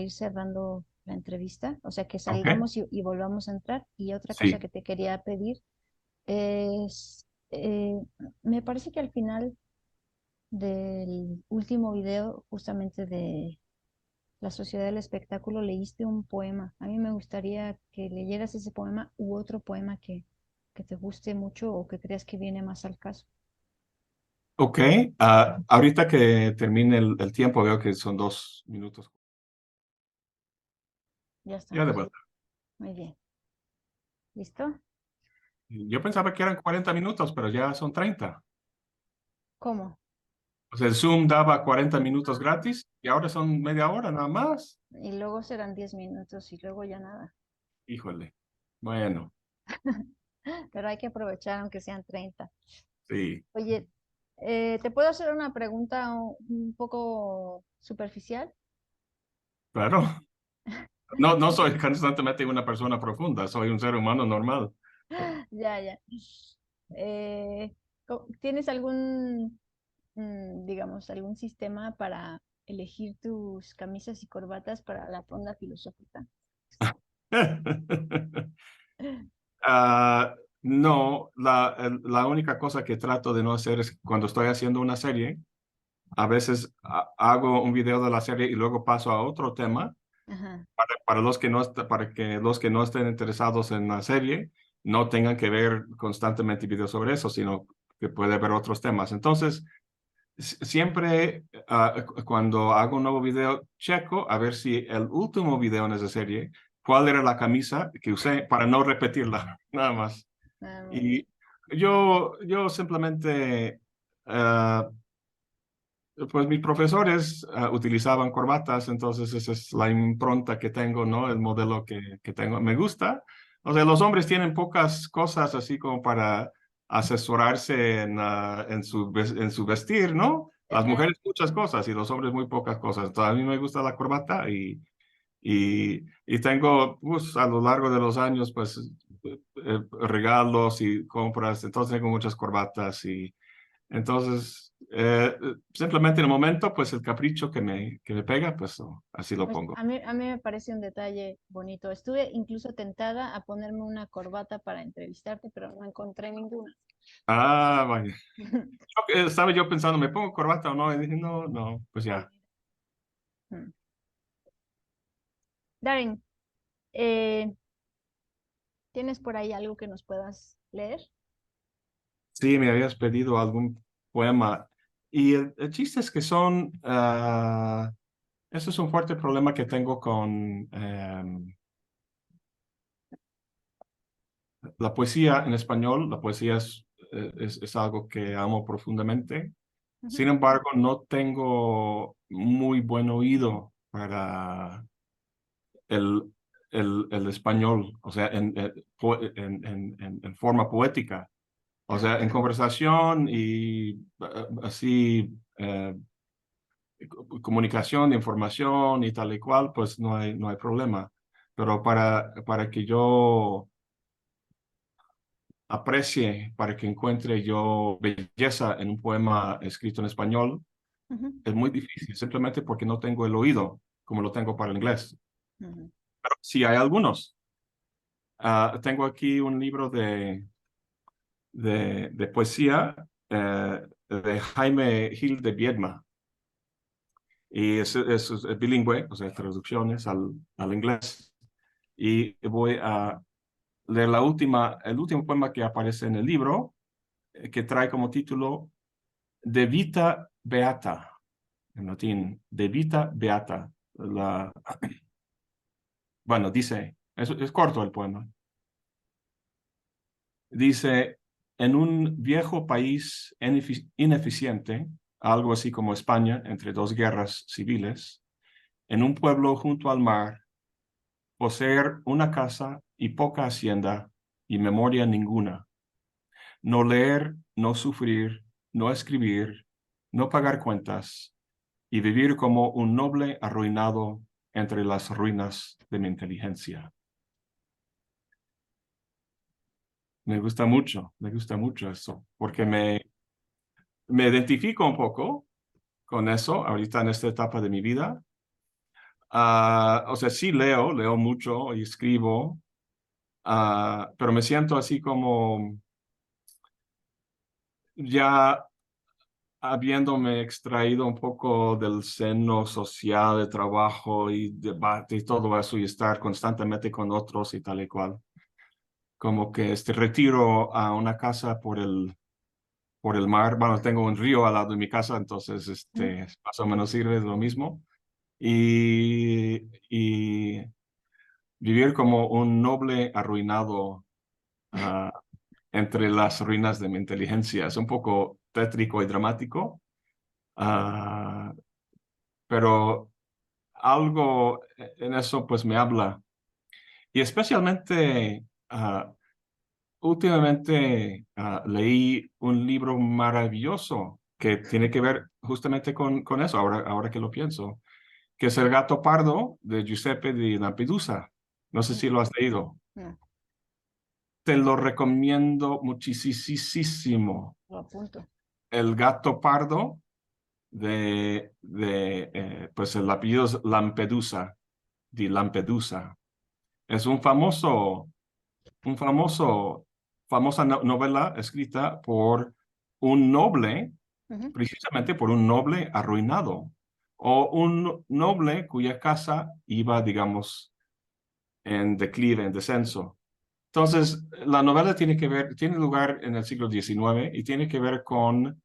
Speaker 1: ir cerrando la entrevista? O sea, que
Speaker 2: Ok,
Speaker 1: salgamos y volvamos a entrar. Y otra cosa
Speaker 2: sí.
Speaker 1: que te quería pedir es, me parece que al final del último video, justamente de La Sociedad del Espectáculo, leíste un poema. A mí me gustaría que leyeras ese poema u otro poema que te guste mucho o que creas que viene más al caso.
Speaker 2: Ok, ahorita que termine el tiempo, veo que son 2 minutos.
Speaker 1: Ya
Speaker 2: Ya de
Speaker 1: estamos.
Speaker 2: vuelta.
Speaker 1: Muy bien. ¿Listo?
Speaker 2: Yo pensaba que eran 40 minutos, pero ya son 30.
Speaker 1: ¿Cómo?
Speaker 2: O sea, el Zoom daba 40 minutos gratis y ahora son media hora nada más.
Speaker 1: Y luego serán 10 minutos y luego ya nada.
Speaker 2: Híjole. Bueno,
Speaker 1: Pero hay que aprovechar aunque sean 30.
Speaker 2: sí,
Speaker 1: Oye, ¿te puedo hacer una pregunta un poco superficial?
Speaker 2: claro. No, no soy constantemente una persona profunda, soy un ser humano normal.
Speaker 1: Ya, ya. ¿Tienes algún, digamos, algún sistema para elegir tus camisas y corbatas para la ronda filosófica?
Speaker 2: Ah, no, la única cosa que trato de no hacer es cuando estoy haciendo una serie, a veces hago un video de la serie y luego paso a otro tema
Speaker 1: Ajá.
Speaker 2: para para que los que no estén interesados en la serie no tengan que ver constantemente videos sobre eso, sino que puede ver otros temas. Entonces, siempre, cuando hago un nuevo video, checo a ver si el último video en esa serie, cuál era la camisa que usé para no repetirla, nada más.
Speaker 1: Ah, muy bien.
Speaker 2: Y yo simplemente, pues mis profesores utilizaban corbatas, entonces esa es la impronta que tengo, ¿no? El modelo que tengo. Me gusta. O sea, los hombres tienen pocas cosas así como para asesorarse en su vestir, ¿no? Las
Speaker 1: Ajá.
Speaker 2: mujeres muchas cosas y los hombres muy pocas cosas. Entonces, a mí me gusta la corbata Y tengo, pues, a lo largo de los años, pues, regalos y compras, entonces tengo muchas corbatas y entonces, simplemente en el momento, pues el capricho que me pega, pues así lo
Speaker 1: Pues
Speaker 2: pongo.
Speaker 1: a mí me parece un detalle bonito. Estuve incluso tentada a ponerme una corbata para entrevistarte, pero no encontré ninguna.
Speaker 2: Ah, vaya. Estaba yo pensando, ¿me pongo corbata o no? Y dije, no, no, pues ya.
Speaker 1: Mm. Darren, eh, ¿tienes por ahí algo que nos puedas leer?
Speaker 2: Sí, me habías pedido algún poema. Y el chiste es que son, eso es un fuerte problema que tengo con la poesía en español. La poesía es algo que amo profundamente.
Speaker 1: Ujú,
Speaker 2: Sin embargo, no tengo muy buen oído para el, el español, o sea, en forma poética. O sea, en conversación y así, comunicación de información y tal y cual, pues no hay problema. Pero para que yo aprecie, para que encuentre yo belleza en un poema escrito en español,
Speaker 1: ujú,
Speaker 2: es muy difícil, simplemente porque no tengo el oído como lo tengo para el inglés.
Speaker 1: ujú.
Speaker 2: Pero sí hay algunos. Tengo aquí un libro de poesía de Jaime Gil de Biedma. Y es bilingüe, o sea, traducciones al inglés. Y voy a leer el último poema que aparece en el libro, que trae como título De Vita Beata, en latín, De Vita Beata. Bueno, dice, es corto el poema. Dice, en un viejo país ineficiente, algo así como España, entre dos guerras civiles, en un pueblo junto al mar, poseer una casa y poca hacienda y memoria ninguna, no leer, no sufrir, no escribir, no pagar cuentas y vivir como un noble arruinado entre las ruinas de mi inteligencia. Me gusta mucho eso, porque me identifico un poco con eso ahorita en esta etapa de mi vida. O sea, sí leo mucho y escribo, pero me siento así como ya habiéndome extraído un poco del seno social de trabajo y debate y todo eso y estar constantemente con otros y tal y cual. Como que retiro a una casa por el mar. Bueno, tengo un río al lado de mi casa, entonces
Speaker 1: Ujú.
Speaker 2: más o menos sirve de lo mismo. Y vivir como un noble arruinado ah, entre las ruinas de mi inteligencia. Es un poco tétrico y dramático, ah, pero algo en eso pues me habla. Y especialmente últimamente leí un libro maravilloso que tiene que ver justamente con eso, ahora que lo pienso, que es El gato pardo de Giuseppe di Lampedusa. No sé si lo has leído.
Speaker 1: No,
Speaker 2: Te lo recomiendo muchísimo.
Speaker 1: lo apunto.
Speaker 2: El gato pardo pues el apellido es Lampedusa, di Lampedusa. Es un famosa novela escrita por un noble,
Speaker 1: Ujú,
Speaker 2: precisamente por un noble arruinado, o un noble cuya casa iba, digamos, en declive, en descenso. Entonces, la novela tiene lugar en el siglo XIX y tiene que ver con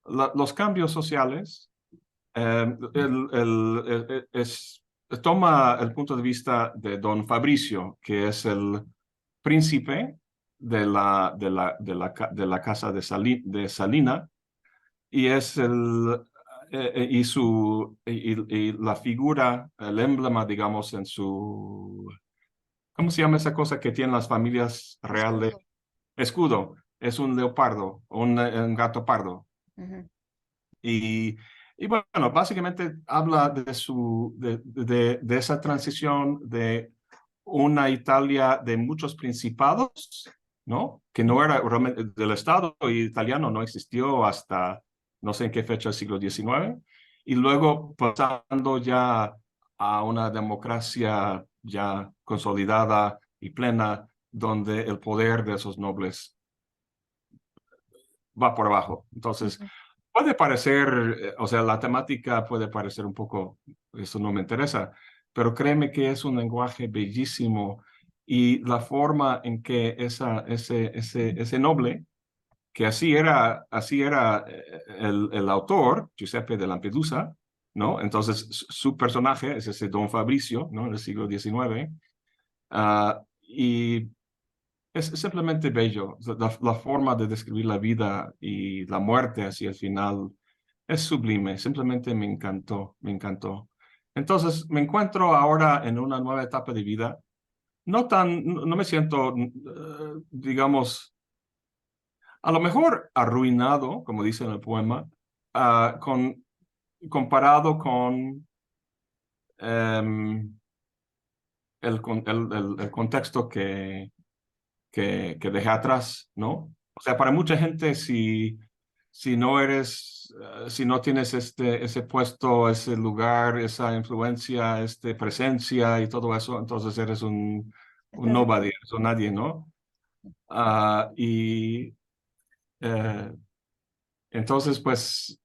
Speaker 2: los cambios sociales. Toma el punto de vista de don Fabricio, que es el príncipe de la casa de Salina, y es y la figura, el emblema, digamos, en su, ¿cómo se llama esa cosa que tienen las familias reales?
Speaker 1: escudo.
Speaker 2: Escudo, es un leopardo, un gato pardo.
Speaker 1: Ujú,
Speaker 2: Y bueno, básicamente habla de esa transición de una Italia de muchos principados, ¿no? Que no era realmente del Estado italiano, no existió hasta no sé en qué fecha del siglo XIX, y luego pasando ya a una democracia ya consolidada y plena, donde el poder de esos nobles va por abajo. Entonces,
Speaker 1: Ujú.
Speaker 2: puede parecer, o sea, la temática puede parecer un poco, eso no me interesa, pero créeme que es un lenguaje bellísimo y la forma en que ese noble, que así era el autor, Giuseppe de Lampedusa, ¿no? Entonces, su personaje es ese Don Fabricio, ¿no? En el siglo XIX. Y es simplemente bello. La forma de describir la vida y la muerte hacia el final es sublime. Simplemente me encantó, me encantó. Entonces, me encuentro ahora en una nueva etapa de vida. No me siento, digamos, a lo mejor arruinado, como dice en el poema, comparado con em, el contexto que dejé atrás, ¿no? O sea, para mucha gente, si no eres, si no tienes ese puesto, ese lugar, esa influencia, presencia y todo eso, entonces eres un
Speaker 1: Estoy de
Speaker 2: nobody,
Speaker 1: acuerdo.
Speaker 2: eres un nadie, ¿no? Y eh, entonces, pues,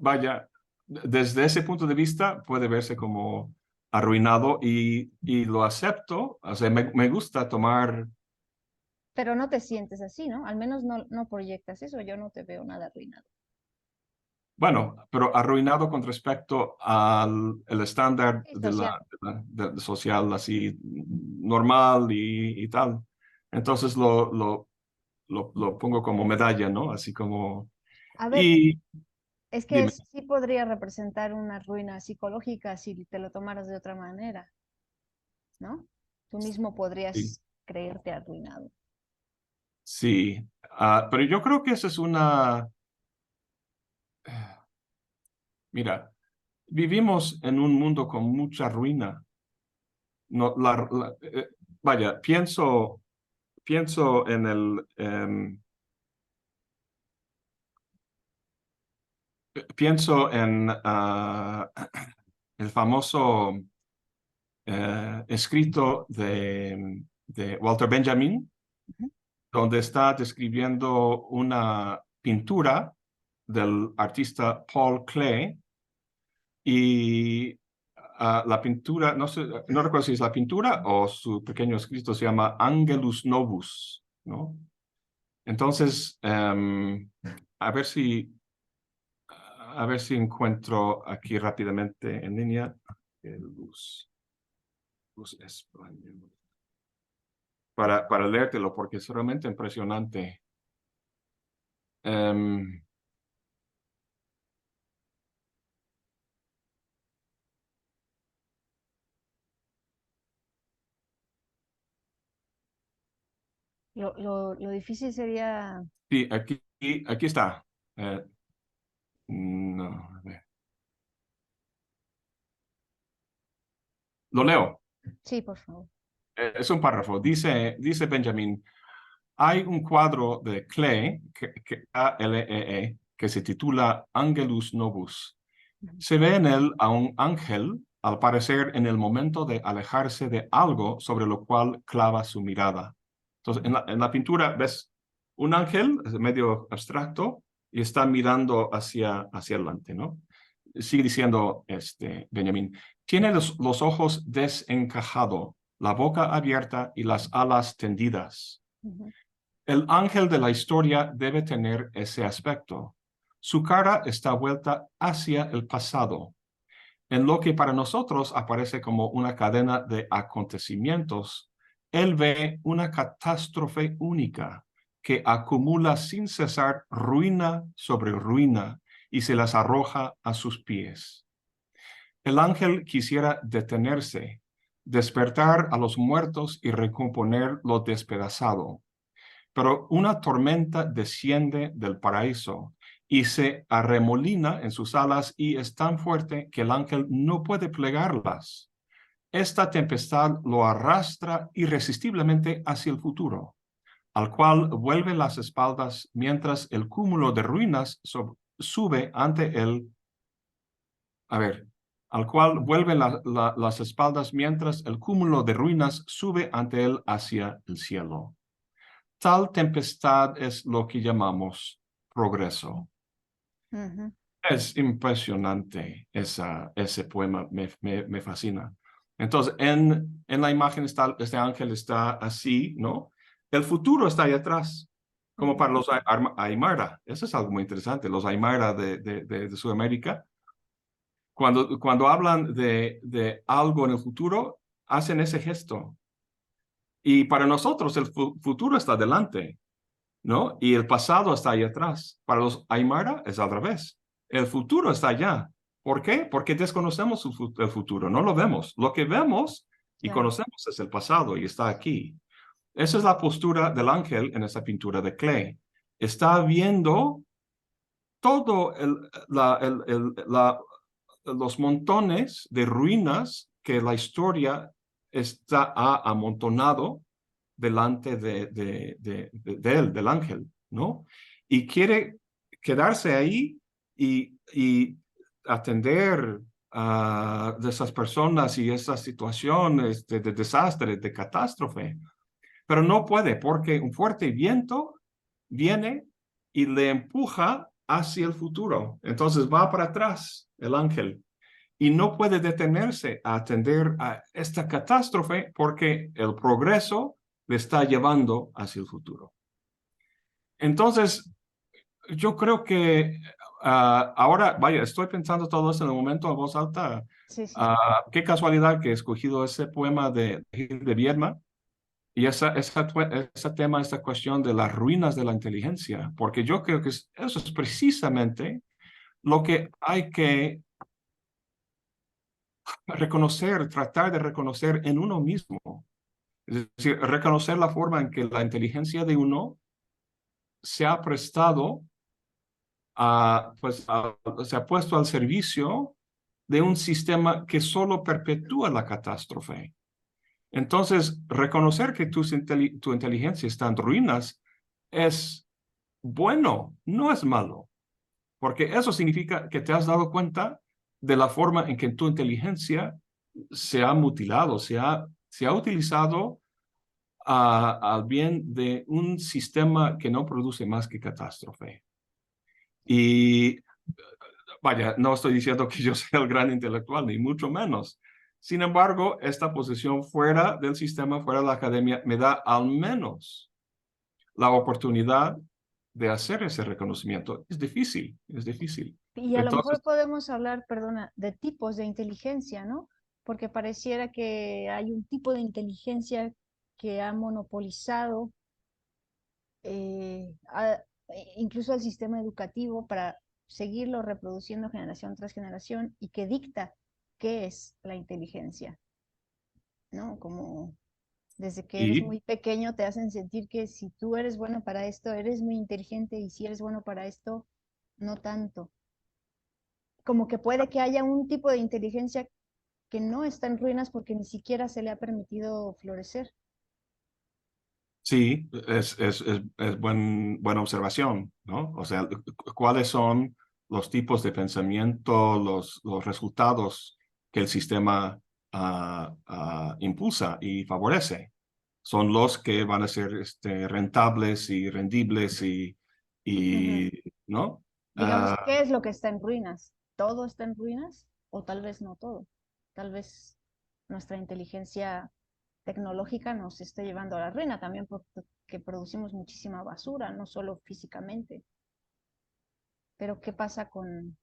Speaker 2: vaya, desde ese punto de vista puede verse como arruinado y lo acepto, o sea, me gusta tomar.
Speaker 1: Pero no te sientes así, ¿no? Al menos no proyectas eso, yo no te veo nada arruinado.
Speaker 2: Bueno, pero arruinado con respecto al el estándar
Speaker 1: Sí, social.
Speaker 2: de social así normal y tal. Entonces lo pongo como medalla, ¿no? Así como.
Speaker 1: A ver,
Speaker 2: Y
Speaker 1: es que
Speaker 2: dime,
Speaker 1: sí podría representar una ruina psicológica si te lo tomaras de otra manera, ¿no? Tú mismo
Speaker 2: sí,
Speaker 1: podrías creerte arruinado.
Speaker 2: sí. Pero yo creo que esa es mira, vivimos en un mundo con mucha ruina. No, vaya, pienso en pienso en el famoso escrito de Walter Benjamin,
Speaker 1: Ujú,
Speaker 2: donde está describiendo una pintura del artista Paul Klee y la pintura, no sé, no recuerdo si es la pintura o su pequeño escrito se llama Angelus Novus, ¿no? Entonces, a ver si, a ver si encuentro aquí rápidamente en línea. Luz español. Para leértelo, porque es realmente impresionante. Em,
Speaker 1: lo difícil sería,
Speaker 2: sí, aquí está. Eh, no, a ver. Lo leo.
Speaker 1: sí, por favor.
Speaker 2: Es un párrafo. Dice Benjamin, hay un cuadro de Klee, Klee, que se titula Angelus Novus.
Speaker 1: Ujú.
Speaker 2: Se ve en él a un ángel, al parecer en el momento de alejarse de algo sobre lo cual clava su mirada. Entonces, en la pintura ves un ángel, es medio abstracto, y está mirando hacia adelante, ¿no? Sigue diciendo Benjamín, tiene los ojos desencajados, la boca abierta y las alas tendidas.
Speaker 1: Ujú.
Speaker 2: El ángel de la historia debe tener ese aspecto. Su cara está vuelta hacia el pasado, en lo que para nosotros aparece como una cadena de acontecimientos. Él ve una catástrofe única que acumula sin cesar ruina sobre ruina y se las arroja a sus pies. El ángel quisiera detenerse, despertar a los muertos y recomponer lo despedazado, pero una tormenta desciende del paraíso y se arremolina en sus alas y es tan fuerte que el ángel no puede plegarlas. Esta tempestad lo arrastra irresistiblemente hacia el futuro, al cual vuelve las espaldas mientras el cúmulo de ruinas sube ante él. A ver, al cual vuelve las espaldas mientras el cúmulo de ruinas sube ante él hacia el cielo. Tal tempestad es lo que llamamos progreso.
Speaker 1: Ujú.
Speaker 2: Es impresionante ese poema, me fascina. Entonces, en la imagen está, este ángel está así, ¿no? El futuro está ahí atrás, como para
Speaker 1: Ujú.
Speaker 2: los Aymara. Eso es algo muy interesante, los Aymara de Sudamérica. Cuando hablan de algo en el futuro, hacen ese gesto. Y para nosotros el futuro está delante, ¿no? Y el pasado está ahí atrás. Para los Aymara es al revés. El futuro está allá. ¿Por qué? Porque desconocemos el futuro, no lo vemos. Lo que vemos y
Speaker 1: Claro,
Speaker 2: conocemos es el pasado y está aquí. Esa es la postura del ángel en esa pintura de Klee. Está viendo todo los montones de ruinas que la historia ha amontonado delante de él, del ángel, ¿no? Y quiere quedarse ahí y atender a de esas personas y esas situaciones de desastre, de catástrofe, pero no puede porque un fuerte viento viene y le empuja hacia el futuro. Entonces va para atrás el ángel y no puede detenerse a atender a esta catástrofe porque el progreso le está llevando hacia el futuro. Entonces, yo creo que ahora, vaya, estoy pensando todo eso en el momento a voz alta.
Speaker 1: sí, sí, sí.
Speaker 2: Qué casualidad que he escogido ese poema de Gil de Vierma y ese tema, esta cuestión de las ruinas de la inteligencia, porque yo creo que eso es precisamente lo que hay que reconocer, tratar de reconocer en uno mismo. Es decir, reconocer la forma en que la inteligencia de uno se ha prestado se ha puesto al servicio de un sistema que solo perpetúa la catástrofe. Entonces, reconocer que tu inteligencia está en ruinas es bueno, no es malo, porque eso significa que te has dado cuenta de la forma en que tu inteligencia se ha mutilado, se ha utilizado al bien de un sistema que no produce más que catástrofe. Y vaya, no estoy diciendo que yo sea el gran intelectual, ni mucho menos. Sin embargo, esta posición fuera del sistema, fuera de la academia, me da al menos la oportunidad de hacer ese reconocimiento. Es difícil, es difícil.
Speaker 1: Y a lo
Speaker 2: Entonces,
Speaker 1: mejor podemos hablar, perdona, de tipos de inteligencia, ¿no? Porque pareciera que hay un tipo de inteligencia que ha monopolizado incluso el sistema educativo para seguirlo reproduciendo generación tras generación y que dicta qué es la inteligencia, ¿no? Como desde que eres
Speaker 2: y
Speaker 1: muy pequeño te hacen sentir que si tú eres bueno para esto, eres muy inteligente y si eres bueno para esto, no tanto. Como que puede que haya un tipo de inteligencia que no está en ruinas porque ni siquiera se le ha permitido florecer.
Speaker 2: sí, es buena observación, ¿no? O sea, ¿cuáles son los tipos de pensamiento, los resultados que el sistema impulsa y favorece? Son los que van a ser rentables y rendibles
Speaker 1: Ujú.
Speaker 2: y ¿no?
Speaker 1: Digamos,
Speaker 2: Ah,
Speaker 1: ¿qué es lo que está en ruinas? ¿Todo está en ruinas? O tal vez no todo. Tal vez nuestra inteligencia tecnológica nos esté llevando a la ruina también porque producimos muchísima basura, no solo físicamente. Pero ¿qué pasa con,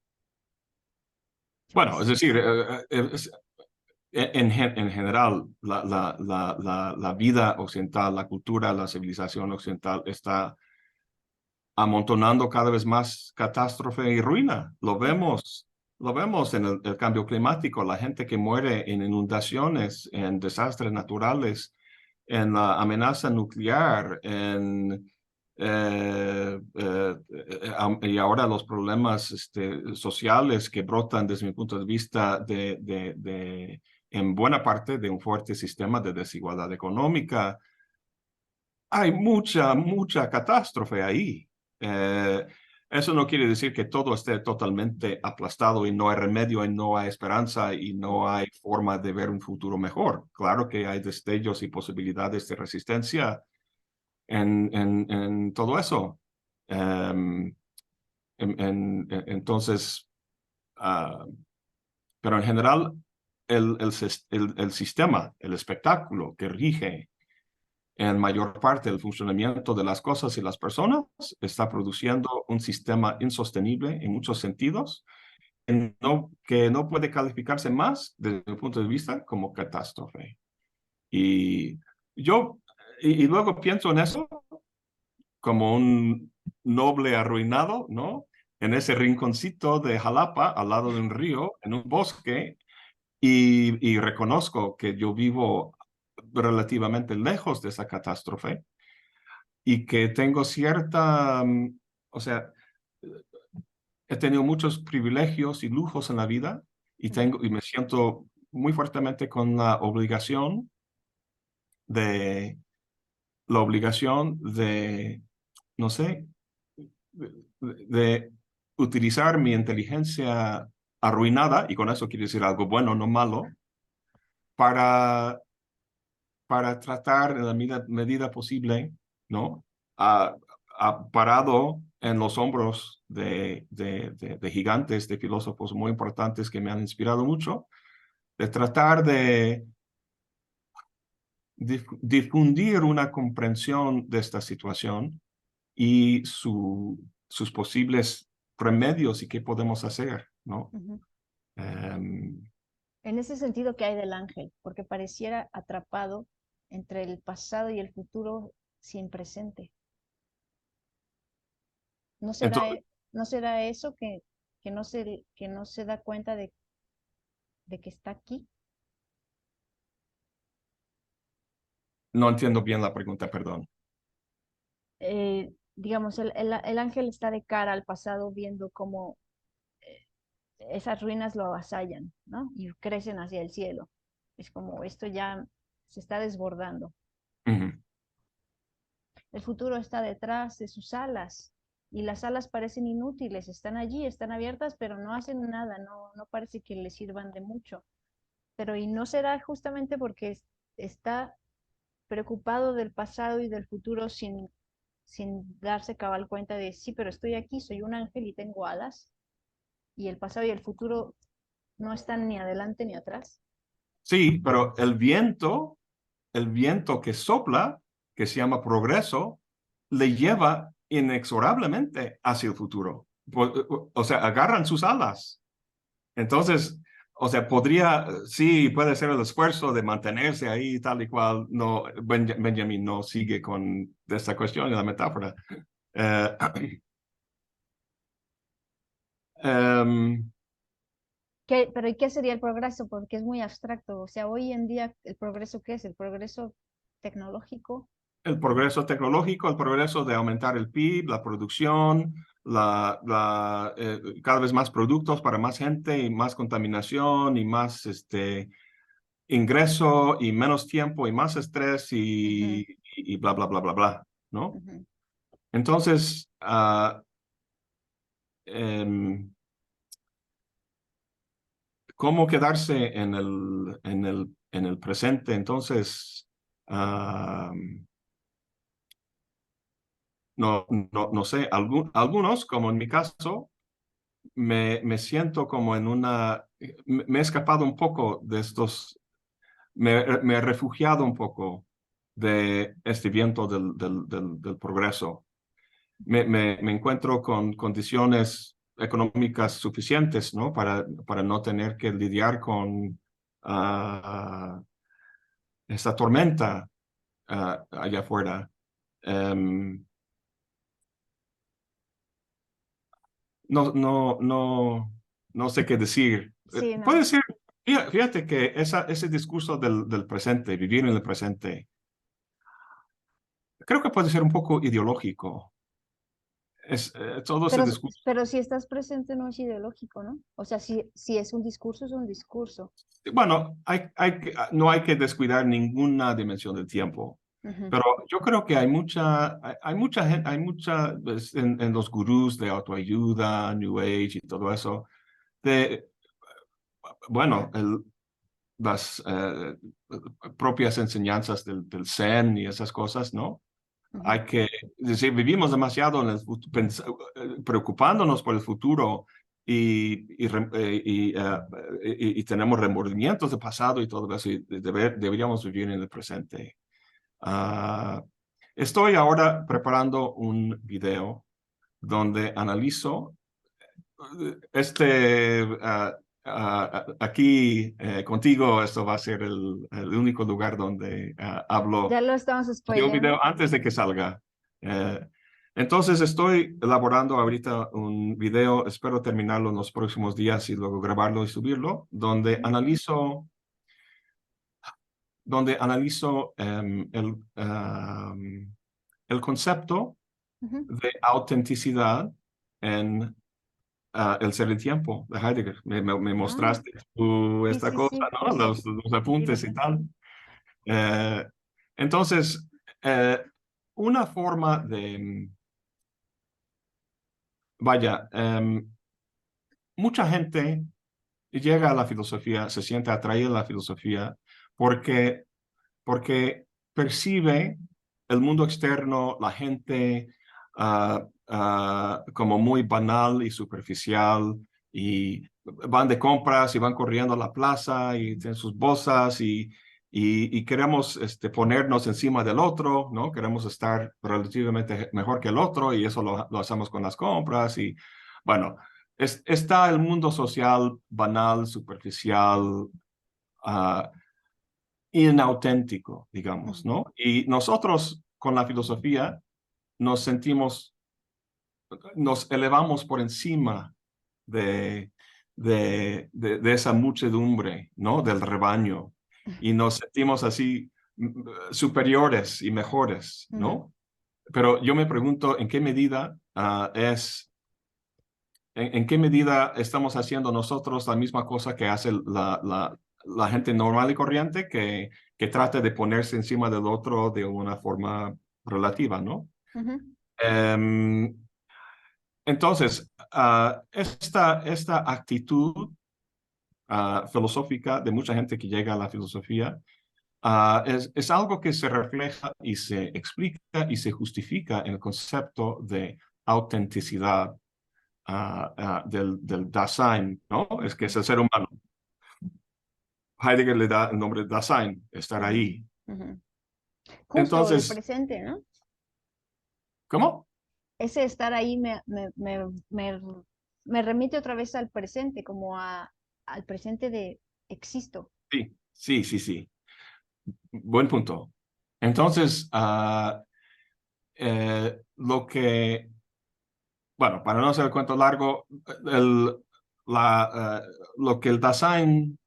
Speaker 1: yo qué
Speaker 2: bueno, es
Speaker 1: sé?
Speaker 2: decir, en general, la vida occidental, la cultura, la civilización occidental está amontonando cada vez más catástrofe y ruina.
Speaker 1: Ujú.
Speaker 2: Lo vemos en el cambio climático, la gente que muere en inundaciones, en desastres naturales, en la amenaza nuclear, y ahora los problemas sociales que brotan desde mi punto de vista en buena parte de un fuerte sistema de desigualdad económica. Hay mucha catástrofe ahí. Eh, Eso no quiere decir que todo esté totalmente aplastado y no hay remedio y no hay esperanza y no hay forma de ver un futuro mejor. Claro que hay destellos y posibilidades de resistencia en todo eso. Em, entonces, ah, pero en general, el sistema, el espectáculo que rige en mayor parte el funcionamiento de las cosas y las personas está produciendo un sistema insostenible en muchos sentidos, que no puede calificarse más desde mi punto de vista como catástrofe. Y yo, y luego pienso en eso como un noble arruinado, ¿no? En ese rinconcito de Jalapa, al lado de un río, en un bosque, y reconozco que yo vivo relativamente lejos de esa catástrofe y que tengo o sea, he tenido muchos privilegios y lujos en la vida y me siento muy fuertemente con de, la obligación de, no sé, de utilizar mi inteligencia arruinada, y con eso quiero decir algo bueno, no malo, para, para tratar en la medida posible, ¿no? A, parado en los hombros de gigantes, de filósofos muy importantes que me han inspirado mucho, de tratar de difundir una comprensión de esta situación y sus posibles remedios y qué podemos hacer, ¿no?
Speaker 1: Ujú.
Speaker 2: Um,
Speaker 1: En ese sentido, ¿qué hay del ángel? Porque pareciera atrapado entre el pasado y el futuro sin presente. ¿No será,
Speaker 2: entonces,
Speaker 1: no será eso que no se da cuenta de que está aquí?
Speaker 2: no entiendo bien la pregunta, perdón.
Speaker 1: Digamos, el ángel está de cara al pasado viendo cómo esas ruinas lo avasallan, ¿no? Y crecen hacia el cielo. Es como esto ya se está desbordando.
Speaker 2: Ujú.
Speaker 1: El futuro está detrás de sus alas y las alas parecen inútiles, están allí, están abiertas, pero no hacen nada, no parece que les sirvan de mucho. Pero y no será justamente porque está preocupado del pasado y del futuro sin darse cabal cuenta de, sí, pero estoy aquí, soy un ángel y tengo alas, y el pasado y el futuro no están ni adelante ni atrás.
Speaker 2: Sí, pero el viento que sopla, que se llama progreso, le lleva inexorablemente hacia el futuro. O sea, agarran sus alas. Entonces, o sea, sí, puede ser el esfuerzo de mantenerse ahí tal y cual. No, Benjamin no sigue con esta cuestión de la metáfora. Eh, em,
Speaker 1: Pero ¿y qué sería el progreso? Porque es muy abstracto. O sea, hoy en día, ¿el progreso qué es? ¿El progreso tecnológico?
Speaker 2: el progreso tecnológico, el progreso de aumentar el PIB, la producción, cada vez más productos para más gente y más contaminación y más ingreso y menos tiempo y más estrés
Speaker 1: Ujú,
Speaker 2: y bla, bla, bla, bla, bla, ¿no?
Speaker 1: ujú,
Speaker 2: Entonces, em, ¿cómo quedarse en el presente? Entonces, ah, no sé, algunos, como en mi caso, me siento como me he escapado un poco de me he refugiado un poco de este viento del progreso. Me encuentro con condiciones económicas suficientes, ¿no? Para no tener que lidiar con esta tormenta allá afuera. Em, no sé qué decir.
Speaker 1: sí, no.
Speaker 2: Puede ser, fíjate que ese discurso del presente, vivir en el presente, creo que puede ser un poco ideológico. Todo se
Speaker 1: Pero,
Speaker 2: discute.
Speaker 1: pero si estás presente no es ideológico, ¿no? O sea, si es un discurso, es un discurso.
Speaker 2: Bueno, no hay que descuidar ninguna dimensión del tiempo.
Speaker 1: Ujú,
Speaker 2: Pero yo creo que hay mucha gente, hay mucha, pues, en los gurús de autoayuda, New Age y todo eso, de, bueno, las propias enseñanzas del Zen y esas cosas, ¿no?
Speaker 1: ujú.
Speaker 2: Hay que decir, vivimos demasiado en preocupándonos por el futuro y tenemos remordimientos del pasado y todo eso, y deberíamos vivir en el presente. Ah, estoy ahora preparando un video donde analizo aquí contigo. Esto va a ser el único lugar donde hablo
Speaker 1: Ya lo estamos
Speaker 2: de un
Speaker 1: spoileando.
Speaker 2: video antes de que salga. Eh, entonces estoy elaborando ahorita un video, espero terminarlo en los próximos días y luego grabarlo y subirlo, donde analizo el concepto
Speaker 1: Ujú.
Speaker 2: de autenticidad en el ser y tiempo de Heidegger. Me
Speaker 1: Ah,
Speaker 2: mostraste tú
Speaker 1: sí,
Speaker 2: esta
Speaker 1: sí,
Speaker 2: cosa,
Speaker 1: sí,
Speaker 2: ¿no? Los
Speaker 1: sí lo
Speaker 2: apuntes y
Speaker 1: tengo.
Speaker 2: tal. Eh, entonces, una forma de, vaya, mucha gente llega a la filosofía, se siente atraída a la filosofía porque, porque percibe el mundo externo, la gente, como muy banal y superficial, y van de compras y van corriendo a la plaza y tienen sus bolsas y queremos ponernos encima del otro, ¿no? Queremos estar relativamente mejor que el otro y eso lo hacemos con las compras y bueno, está el mundo social banal, superficial, ah, inauténtico, digamos,
Speaker 1: Ujú,
Speaker 2: ¿no? Y nosotros con la filosofía nos sentimos, nos elevamos por encima de, de esa muchedumbre, ¿no? Del rebaño. Y nos sentimos así superiores y mejores,
Speaker 1: ujú,
Speaker 2: ¿no? Pero yo me pregunto en qué medida en qué medida estamos haciendo nosotros la misma cosa que hace la gente normal y corriente que trata de ponerse encima del otro de una forma relativa, ¿no?
Speaker 1: ujú,
Speaker 2: Em, entonces, esta actitud filosófica de mucha gente que llega a la filosofía es algo que se refleja y se explica y se justifica en el concepto de autenticidad del Dasein, ¿no? Es que es el ser humano. Heidegger le da el nombre de Dasein, estar
Speaker 1: ujú,
Speaker 2: ahí.
Speaker 1: ujú. Justo el
Speaker 2: Entonces,
Speaker 1: presente, ¿no?
Speaker 2: ¿cómo?
Speaker 1: Ese estar ahí me remite otra vez al presente, al presente de existo.
Speaker 2: Sí, sí, sí, sí. Buen punto. Entonces, lo que, bueno, para no hacer el cuento largo, el, lo que el Dasein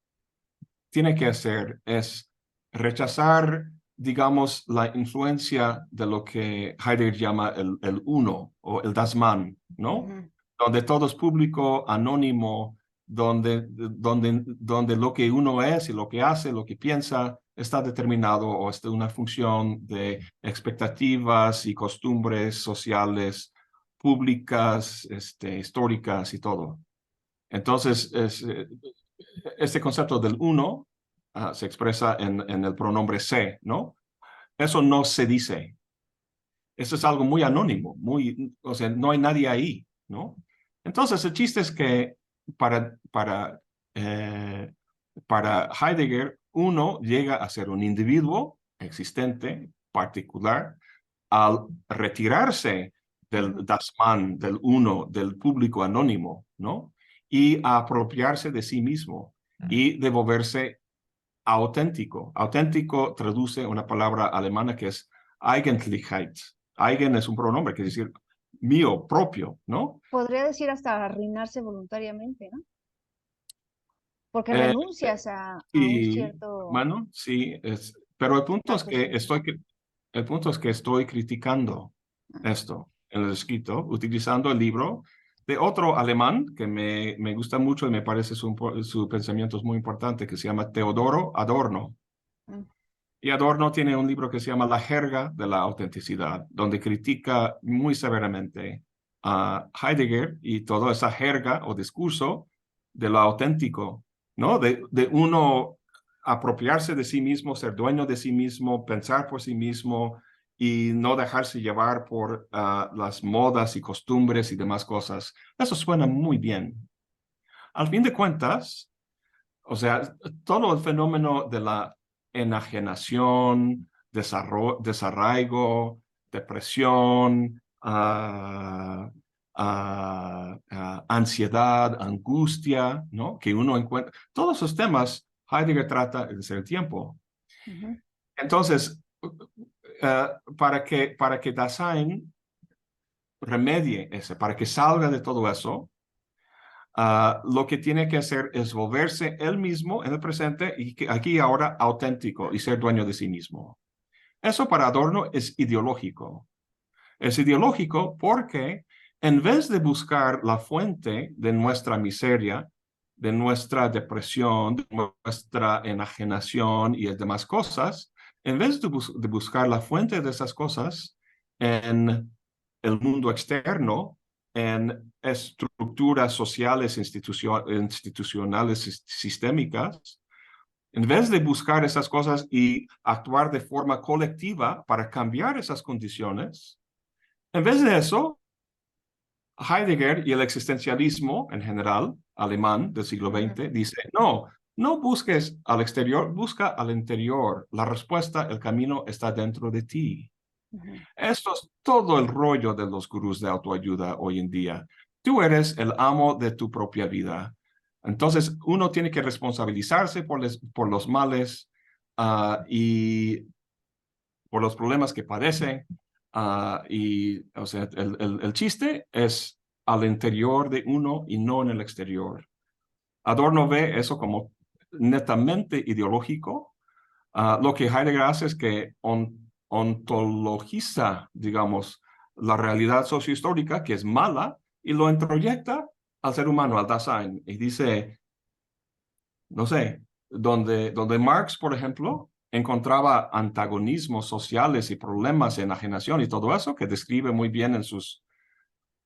Speaker 2: tiene que hacer es rechazar, digamos, la influencia de lo que Heidegger llama el uno o el Das Man, ¿no?
Speaker 1: Ujú,
Speaker 2: Donde todo es público, anónimo, donde lo que uno es y lo que hace, lo que piensa, está determinado o es de una función de expectativas y costumbres sociales, públicas, históricas y todo. Entonces, este concepto del uno se expresa en el pronombre se, ¿no? Eso no se dice. Eso es algo muy anónimo, o sea, no hay nadie ahí, ¿no? Entonces, el chiste es que para, para, eh, para Heidegger, uno llega a ser un individuo existente, particular, al retirarse del
Speaker 1: ujú,
Speaker 2: Das Man, del uno, del público anónimo, ¿no? Y a apropiarse de sí mismo y devolverse auténtico. Auténtico traduce una palabra alemana que es Eigentlichkeit. Eigen es un pronombre, que decir mío, propio, ¿no?
Speaker 1: podría decir hasta arruinarse voluntariamente, ¿no? Porque
Speaker 2: Eh,
Speaker 1: renuncias a un
Speaker 2: y,
Speaker 1: cierto
Speaker 2: bueno, sí, pero el punto es que
Speaker 1: estatus social.
Speaker 2: El punto es que estoy criticando esto en el escrito, utilizando el libro de otro alemán que me gusta mucho y me parece su pensamiento es muy importante, que se llama Teodoro Adorno.
Speaker 1: Mm,
Speaker 2: Y Adorno tiene un libro que se llama La jerga de la autenticidad, donde critica muy severamente a Heidegger y toda esa jerga o discurso de lo auténtico, ¿no? De uno apropiarse de sí mismo, ser dueño de sí mismo, pensar por sí mismo y no dejarse llevar por las modas y costumbres y demás cosas. Eso suena muy bien. Al fin de cuentas, o sea, todo el fenómeno de la enajenación, desarraigo, depresión, ansiedad, angustia, ¿no? Que uno encuentra. Todos esos temas Heidegger trata desde el tiempo.
Speaker 1: ujú,
Speaker 2: Entonces, para que Dasein remedie ese, para que salga de todo eso, lo que tiene que hacer es volverse él mismo en el presente y aquí y ahora auténtico y ser dueño de sí mismo. Eso para Adorno es ideológico. Es ideológico porque en vez de buscar la fuente de nuestra miseria, de nuestra depresión, de nuestra enajenación y demás cosas, en vez de buscar la fuente de esas cosas en el mundo externo, en estructuras sociales, institucionales, sistémicas, en vez de buscar esas cosas y actuar de forma colectiva para cambiar esas condiciones, en vez de eso, Heidegger y el existencialismo en general, alemán del siglo
Speaker 1: ujú,
Speaker 2: XX, dice, no, no busques al exterior, busca al interior. La respuesta, el camino está dentro de ti.
Speaker 1: ujú.
Speaker 2: Esto es todo el rollo de los gurús de autoayuda hoy en día. Tú eres el amo de tu propia vida. Entonces, uno tiene que responsabilizarse por los males y por los problemas que padece. Y, o sea, el chiste es al interior de uno y no en el exterior. Adorno ve eso como netamente ideológico. Lo que Heidegger hace es que ontologiza, digamos, la realidad sociohistórica, que es mala, y lo introyecta al ser humano, al Dasein. Y dice, no sé, donde Marx, por ejemplo, encontraba antagonismos sociales y problemas, enajenación y todo eso, que describe muy bien en sus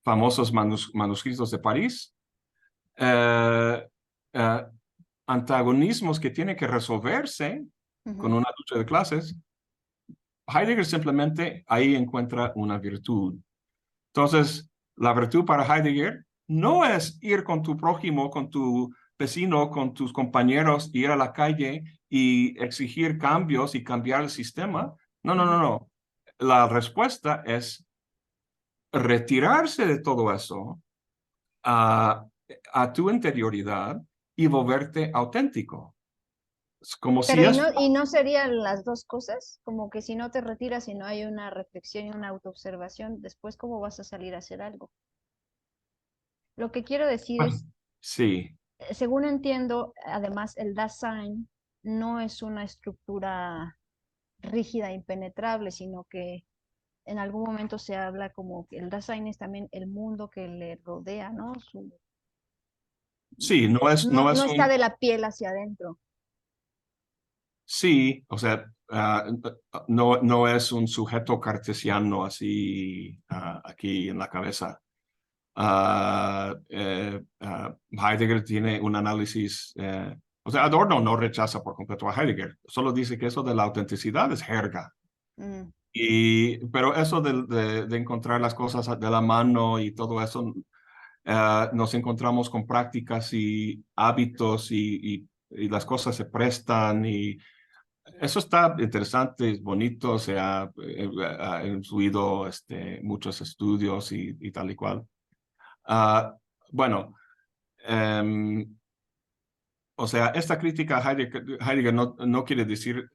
Speaker 2: famosos manuscritos de París, eh, eh, antagonismos que tienen que resolverse con
Speaker 1: Ujú.
Speaker 2: una lucha de clases. Heidegger simplemente ahí encuentra una virtud. Entonces, la virtud para Heidegger no es ir con tu prójimo, con tu vecino, con tus compañeros, ir a la calle y exigir cambios y cambiar el sistema. No, no, no,
Speaker 1: Ujú.
Speaker 2: no. La respuesta es retirarse de todo eso a, a tu interioridad y volverte auténtico. Es como si
Speaker 1: Pero
Speaker 2: eso.
Speaker 1: y no serían las dos cosas, como que si no te retiras y no hay una reflexión y una autoobservación, después cómo vas a salir a hacer algo. Lo que quiero decir
Speaker 2: Bueno,
Speaker 1: es,
Speaker 2: sí,
Speaker 1: según entiendo, además el Dasein no es una estructura rígida, impenetrable, sino que en algún momento se habla como que el Dasein es también el mundo que le rodea, ¿no?
Speaker 2: sí, no es,
Speaker 1: No,
Speaker 2: no
Speaker 1: no
Speaker 2: es
Speaker 1: está
Speaker 2: un.
Speaker 1: de la piel hacia adentro.
Speaker 2: Sí, o sea, no es un sujeto cartesiano así aquí en la cabeza. Heidegger tiene un análisis, o sea, Adorno no rechaza por completo a Heidegger, solo dice que eso de la autenticidad es jerga.
Speaker 1: Mm,
Speaker 2: Pero eso de encontrar las cosas de la mano y todo eso, nos encontramos con prácticas y hábitos y las cosas se prestan y eso está interesante, es bonito, ha influido muchos estudios y tal y cual. Ah, bueno, em, o sea, esta crítica a Heidegger no quiere decir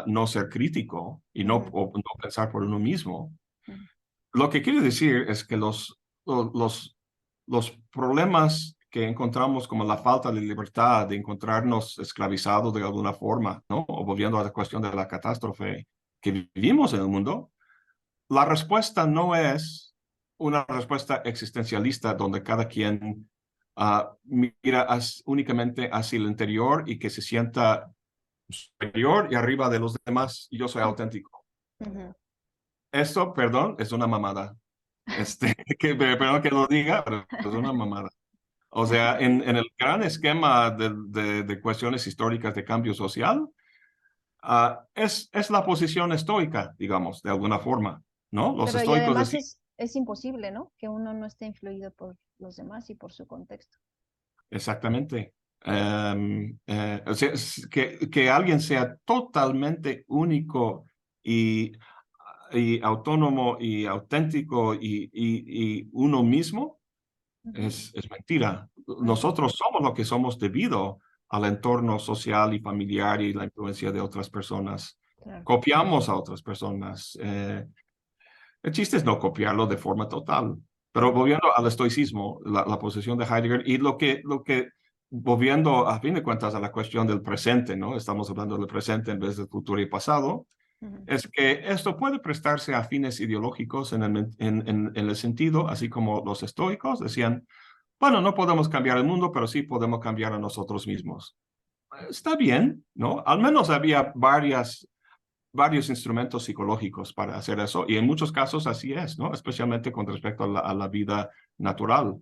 Speaker 2: no ser crítico y
Speaker 1: ujú,
Speaker 2: no pensar por uno mismo.
Speaker 1: ujú,
Speaker 2: Lo que quiere decir es que los problemas que encontramos como la falta de libertad, de encontrarnos esclavizados de alguna forma, ¿no? O volviendo a la cuestión de la catástrofe, que vivimos en el mundo, la respuesta no es una respuesta existencialista donde cada quien mira únicamente hacia el interior y que se sienta superior y arriba de los demás y yo soy auténtico.
Speaker 1: Ujú.
Speaker 2: Esto, perdón, es una mamada. Perdón que lo diga, pero es una mamada. O sea, en el gran esquema de cuestiones históricas de cambio social, es la posición estoica, digamos, de alguna forma, ¿no? Los
Speaker 1: Pero y
Speaker 2: estoicos
Speaker 1: además
Speaker 2: decían,
Speaker 1: es imposible, ¿no? Que uno no esté influido por los demás y por su contexto.
Speaker 2: exactamente, o sea, que alguien sea totalmente único y, y autónomo y auténtico y uno mismo,
Speaker 1: Ujú,
Speaker 2: es mentira.
Speaker 1: ujú,
Speaker 2: Nosotros somos lo que somos debido al entorno social y familiar y la influencia de otras personas.
Speaker 1: claro.
Speaker 2: Copiamos a otras personas. El chiste es no copiarlo de forma total. Pero
Speaker 1: Ujú,
Speaker 2: volviendo al estoicismo, la posición de Heidegger y volviendo a fin de cuentas a la cuestión del presente, ¿no? Estamos hablando del presente en vez del futuro y pasado,
Speaker 1: ujú.
Speaker 2: es que esto puede prestarse a fines ideológicos en el sentido, así como los estoicos decían, bueno, no podemos cambiar el mundo, pero sí podemos cambiar a nosotros mismos. Está bien, ¿no? Al menos había varios instrumentos psicológicos para hacer eso, y en muchos casos así es, ¿no? Especialmente con respecto a la vida natural.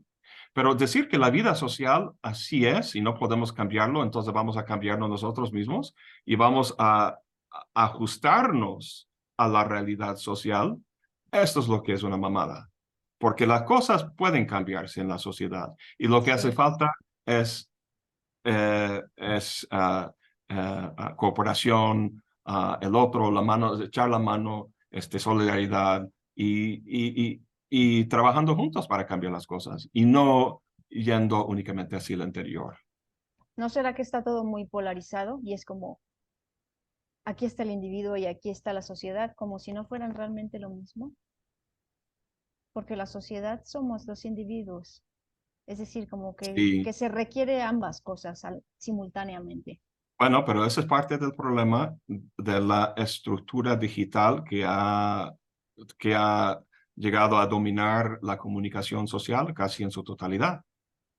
Speaker 2: Pero decir que la vida social así es y no podemos cambiarlo, entonces vamos a cambiarnos nosotros mismos y vamos a ajustarnos a la realidad social, esto es lo que es una mamada. Porque las cosas pueden cambiarse en la sociedad y lo que hace
Speaker 1: Sí.
Speaker 2: falta es, cooperación, el otro, la mano, echar la mano, solidaridad y trabajando juntos para cambiar las cosas y no yendo únicamente hacia el interior.
Speaker 1: ¿No será que está todo muy polarizado y es como aquí está el individuo y aquí está la sociedad, como si no fueran realmente lo mismo? Porque la sociedad somos los individuos, es decir, como
Speaker 2: Sí,
Speaker 1: que se requiere ambas cosas simultáneamente.
Speaker 2: bueno, pero ese es parte del problema de la estructura digital que ha llegado a dominar la comunicación social casi en su totalidad.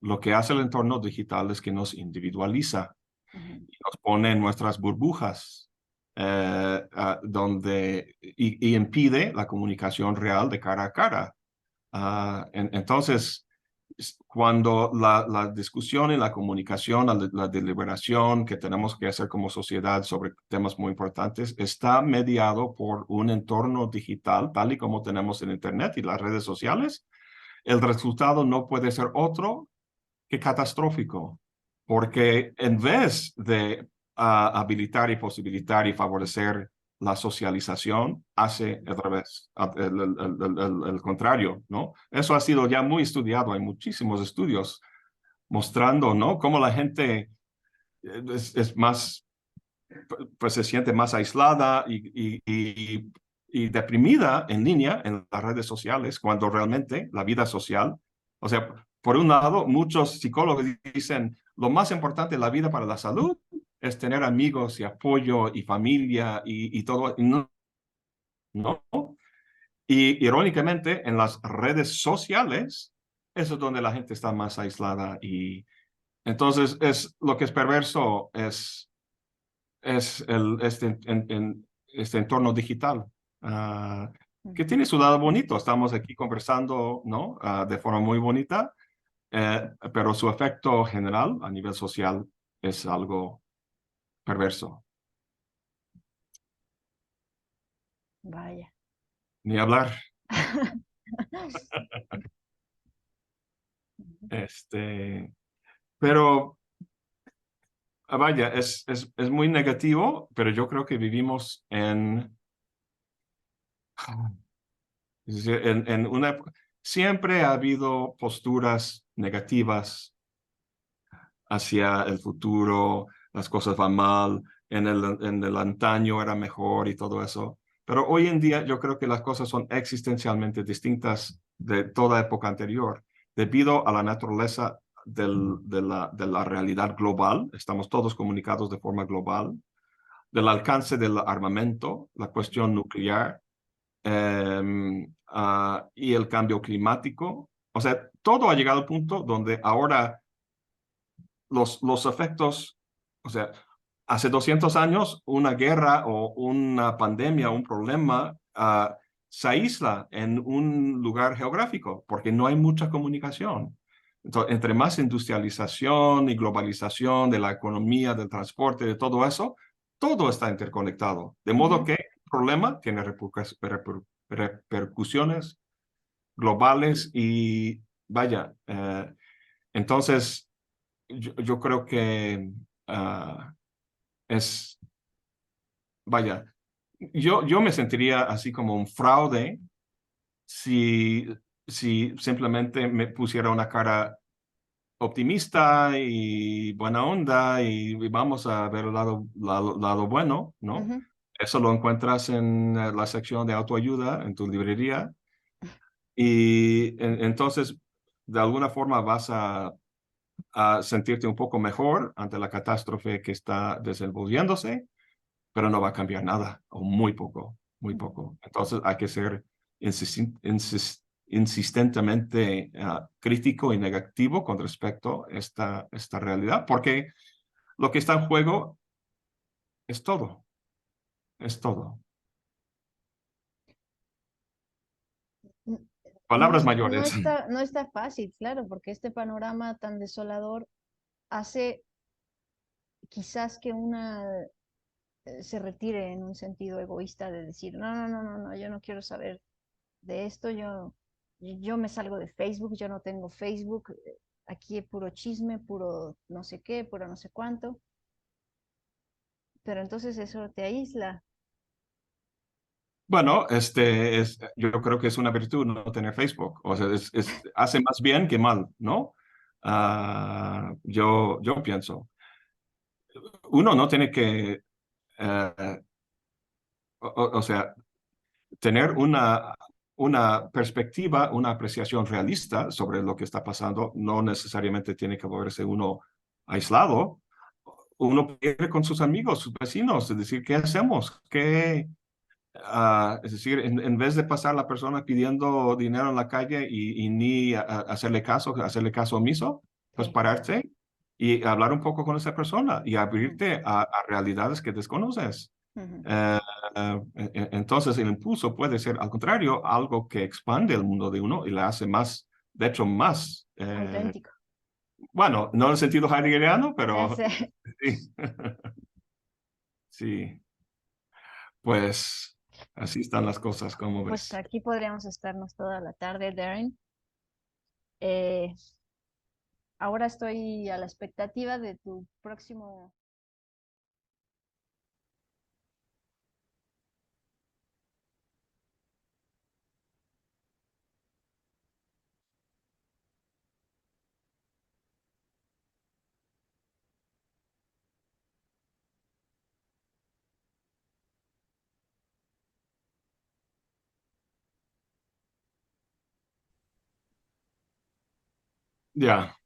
Speaker 2: Lo que hace el entorno digital es que nos individualiza
Speaker 1: Ujú.
Speaker 2: y nos pone en nuestras burbujas, y impide la comunicación real de cara a cara. Entonces, cuando la discusión y la comunicación, la deliberación que tenemos que hacer como sociedad sobre temas muy importantes está mediado por un entorno digital, tal y como tenemos en Internet y las redes sociales, el resultado no puede ser otro que catastrófico, porque en vez de habilitar y posibilitar y favorecer la socialización, hace al revés, el contrario, ¿no? Eso ha sido ya muy estudiado, hay muchísimos estudios mostrando, ¿no? Cómo la gente es más, pues se siente más aislada y deprimida en línea en las redes sociales, cuando realmente la vida social, o sea, por un lado, muchos psicólogos dicen, lo más importante en la vida para la salud es tener amigos y apoyo y familia y todo, y no, no. Y irónicamente, en las redes sociales, eso es donde la gente está más aislada y entonces lo que es perverso es este entorno digital, que
Speaker 1: Ujú.
Speaker 2: tiene su lado bonito. Estamos aquí conversando, ¿no? De forma muy bonita, pero su efecto general a nivel social es algo perverso.
Speaker 1: Vaya.
Speaker 2: Ni hablar.
Speaker 1: Ujú.
Speaker 2: Pero vaya, es muy negativo, pero yo creo que vivimos es decir, siempre ha habido posturas negativas hacia el futuro, las cosas van mal, en el antaño era mejor y todo eso. Pero hoy en día yo creo que las cosas son existencialmente distintas de toda época anterior, debido a la naturaleza de la realidad global. Estamos todos comunicados de forma global. del alcance del armamento, la cuestión nuclear y el cambio climático. O sea, todo ha llegado al punto donde ahora los efectos, o sea, hace 200 años una guerra o una pandemia, un problema, se aísla en un lugar geográfico porque no hay mucha comunicación. Entonces, entre más industrialización y globalización de la economía, del transporte, de todo eso, todo está interconectado. De modo
Speaker 1: Ujú.
Speaker 2: que el problema tiene repercusiones globales y vaya, entonces yo creo que es, vaya, yo me sentiría así como un fraude si, si simplemente me pusiera una cara optimista y buena onda y vamos a ver el lado bueno, ¿no?
Speaker 1: Ujú.
Speaker 2: Eso lo encuentras en la sección de autoayuda en tu librería y entonces de alguna forma vas a sentirte un poco mejor ante la catástrofe que está desenvolviéndose, pero no va a cambiar nada, o muy poco, muy poco. Entonces hay que ser insistentemente crítico y negativo con respecto a esta realidad, porque lo que está en juego es todo, es todo.
Speaker 1: N- No,
Speaker 2: Palabras mayores.
Speaker 1: no está fácil, claro, porque este panorama tan desolador hace quizás que una se retire en un sentido egoísta de decir, no, yo no quiero saber de esto, yo me salgo de Facebook, yo no tengo Facebook, aquí es puro chisme, puro no sé qué, puro no sé cuánto, pero entonces eso te aísla.
Speaker 2: Bueno, yo creo que es una virtud no tener Facebook. O sea, hace más bien que mal, ¿no? Yo pienso. Uno no tiene que, eh, o sea, tener una perspectiva, una apreciación realista sobre lo que está pasando. No necesariamente tiene que volverse uno aislado. Uno puede ir con sus amigos, sus vecinos, es decir, ¿qué hacemos? Es decir, en vez de pasar la persona pidiendo dinero en la calle y ni hacerle caso omiso, pues
Speaker 1: Sí.
Speaker 2: pararte y hablar un poco con esa persona y
Speaker 1: Ujú,
Speaker 2: abrirte a realidades que desconoces.
Speaker 1: ujú.
Speaker 2: Entonces, el impulso puede ser, al contrario, algo que expande el mundo de uno y le hace más, de hecho, más,
Speaker 1: Auténtico.
Speaker 2: bueno, no en el sentido heideggeriano,
Speaker 1: Ya
Speaker 2: pero
Speaker 1: sé.
Speaker 2: sí, sí, pues así están las cosas, como
Speaker 1: Pues
Speaker 2: ves.
Speaker 1: aquí podríamos estarnos toda la tarde, Darren. Eh, Ahora estoy a la expectativa de tu próximo.
Speaker 2: Ya.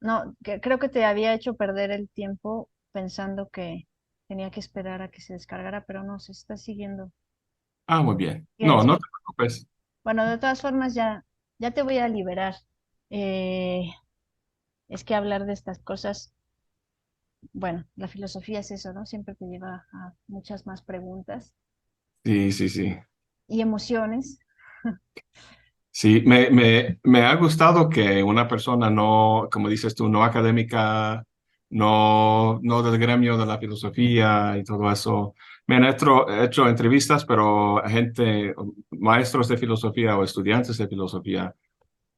Speaker 1: No, creo que te había hecho perder el tiempo pensando que tenía que esperar a que se descargara, pero no, se está siguiendo.
Speaker 2: Muy bien.
Speaker 1: Sigue
Speaker 2: No, no te
Speaker 1: descargando.
Speaker 2: preocupes.
Speaker 1: Bueno, de todas formas, ya te voy a liberar. Eh, es que hablar de estas cosas, bueno, la filosofía es eso, ¿no? Siempre te lleva a muchas más preguntas
Speaker 2: Sí, sí, sí.
Speaker 1: y emociones.
Speaker 2: Sí, me ha gustado que una persona no, como dices tú, no académica, no del gremio de la filosofía y todo eso. Me han hecho entrevistas, pero a gente, maestros de filosofía o estudiantes de filosofía.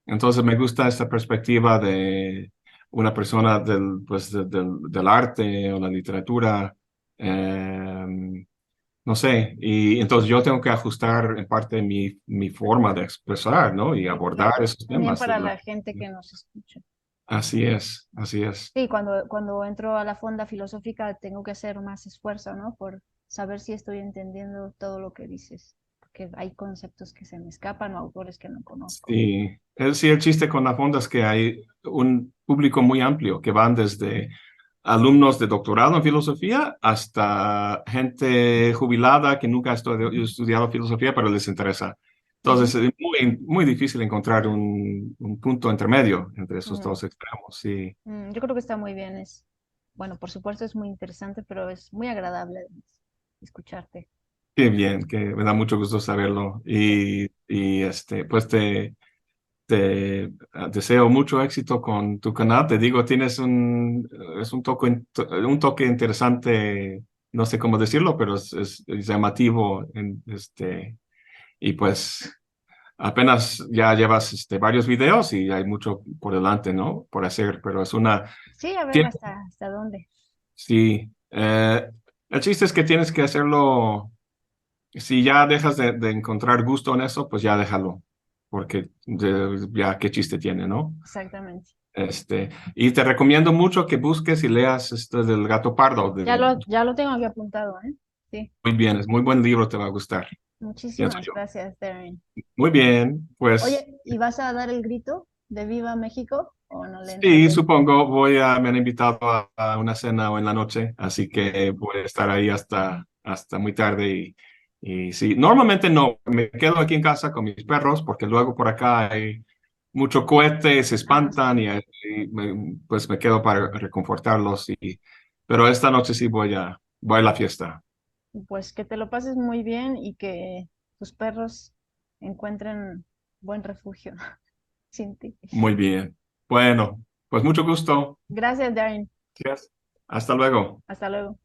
Speaker 2: Entonces me gusta esta perspectiva de una persona del arte o la literatura. No sé, y entonces yo tengo que ajustar en parte mi forma de expresar, ¿no? Y
Speaker 1: Sí,
Speaker 2: abordar
Speaker 1: claro.
Speaker 2: esos
Speaker 1: También
Speaker 2: temas.
Speaker 1: para la gente que nos escucha.
Speaker 2: Así es, así es.
Speaker 1: Sí, cuando entro a la fonda filosófica tengo que hacer más esfuerzo, ¿no? Por saber si estoy entendiendo todo lo que dices, porque hay conceptos que se me escapan o autores que no conozco.
Speaker 2: Sí, sí, el chiste con la fonda es que hay un público muy amplio que van desde alumnos de doctorado en filosofía hasta gente jubilada que nunca ha estudiado filosofía, pero les interesa. Entonces,
Speaker 1: Ujú,
Speaker 2: es muy, muy difícil encontrar un punto intermedio entre esos
Speaker 1: ujú.
Speaker 2: dos extremos. Sí,
Speaker 1: Yo creo que está muy bien. Bueno, por supuesto es muy interesante, pero es muy agradable además, escucharte.
Speaker 2: qué bien, que me da mucho gusto saberlo. Pues te deseo mucho éxito con tu canal. Te digo, tienes es un toque interesante, no sé cómo decirlo, pero es llamativo. Y pues apenas ya llevas varios videos y hay mucho por delante, ¿no? Por hacer, pero
Speaker 1: Sí, a ver
Speaker 2: tiene-
Speaker 1: hasta dónde.
Speaker 2: sí. El chiste es que tienes que hacerlo. Si ya dejas de encontrar gusto en eso, pues ya déjalo, porque ya qué chiste tiene, ¿no?
Speaker 1: Exactamente.
Speaker 2: Y te recomiendo mucho que busques y leas este del Gato Pardo.
Speaker 1: Ya lo tengo aquí apuntado, ¿eh? Sí.
Speaker 2: Muy bien, es muy buen libro, te va a gustar, pienso
Speaker 1: Muchísimas
Speaker 2: yo.
Speaker 1: gracias, Darren.
Speaker 2: Muy bien, pues
Speaker 1: Oye, ¿y vas a dar el grito de Viva México o no le
Speaker 2: sí,
Speaker 1: entraste?
Speaker 2: supongo, me han invitado a una cena o en la noche, así que voy a estar ahí hasta muy tarde y sí, normalmente no, me quedo aquí en casa con mis perros porque luego por acá hay mucho cohete, se
Speaker 1: Ah, sí.
Speaker 2: espantan pues me quedo para reconfortarlos pero esta noche sí voy a la fiesta.
Speaker 1: Pues que te lo pases muy bien y que tus perros encuentren buen refugio sin ti.
Speaker 2: Muy bien. Bueno, pues mucho gusto.
Speaker 1: Gracias, Darren.
Speaker 2: Yes. Hasta luego.
Speaker 1: Hasta luego.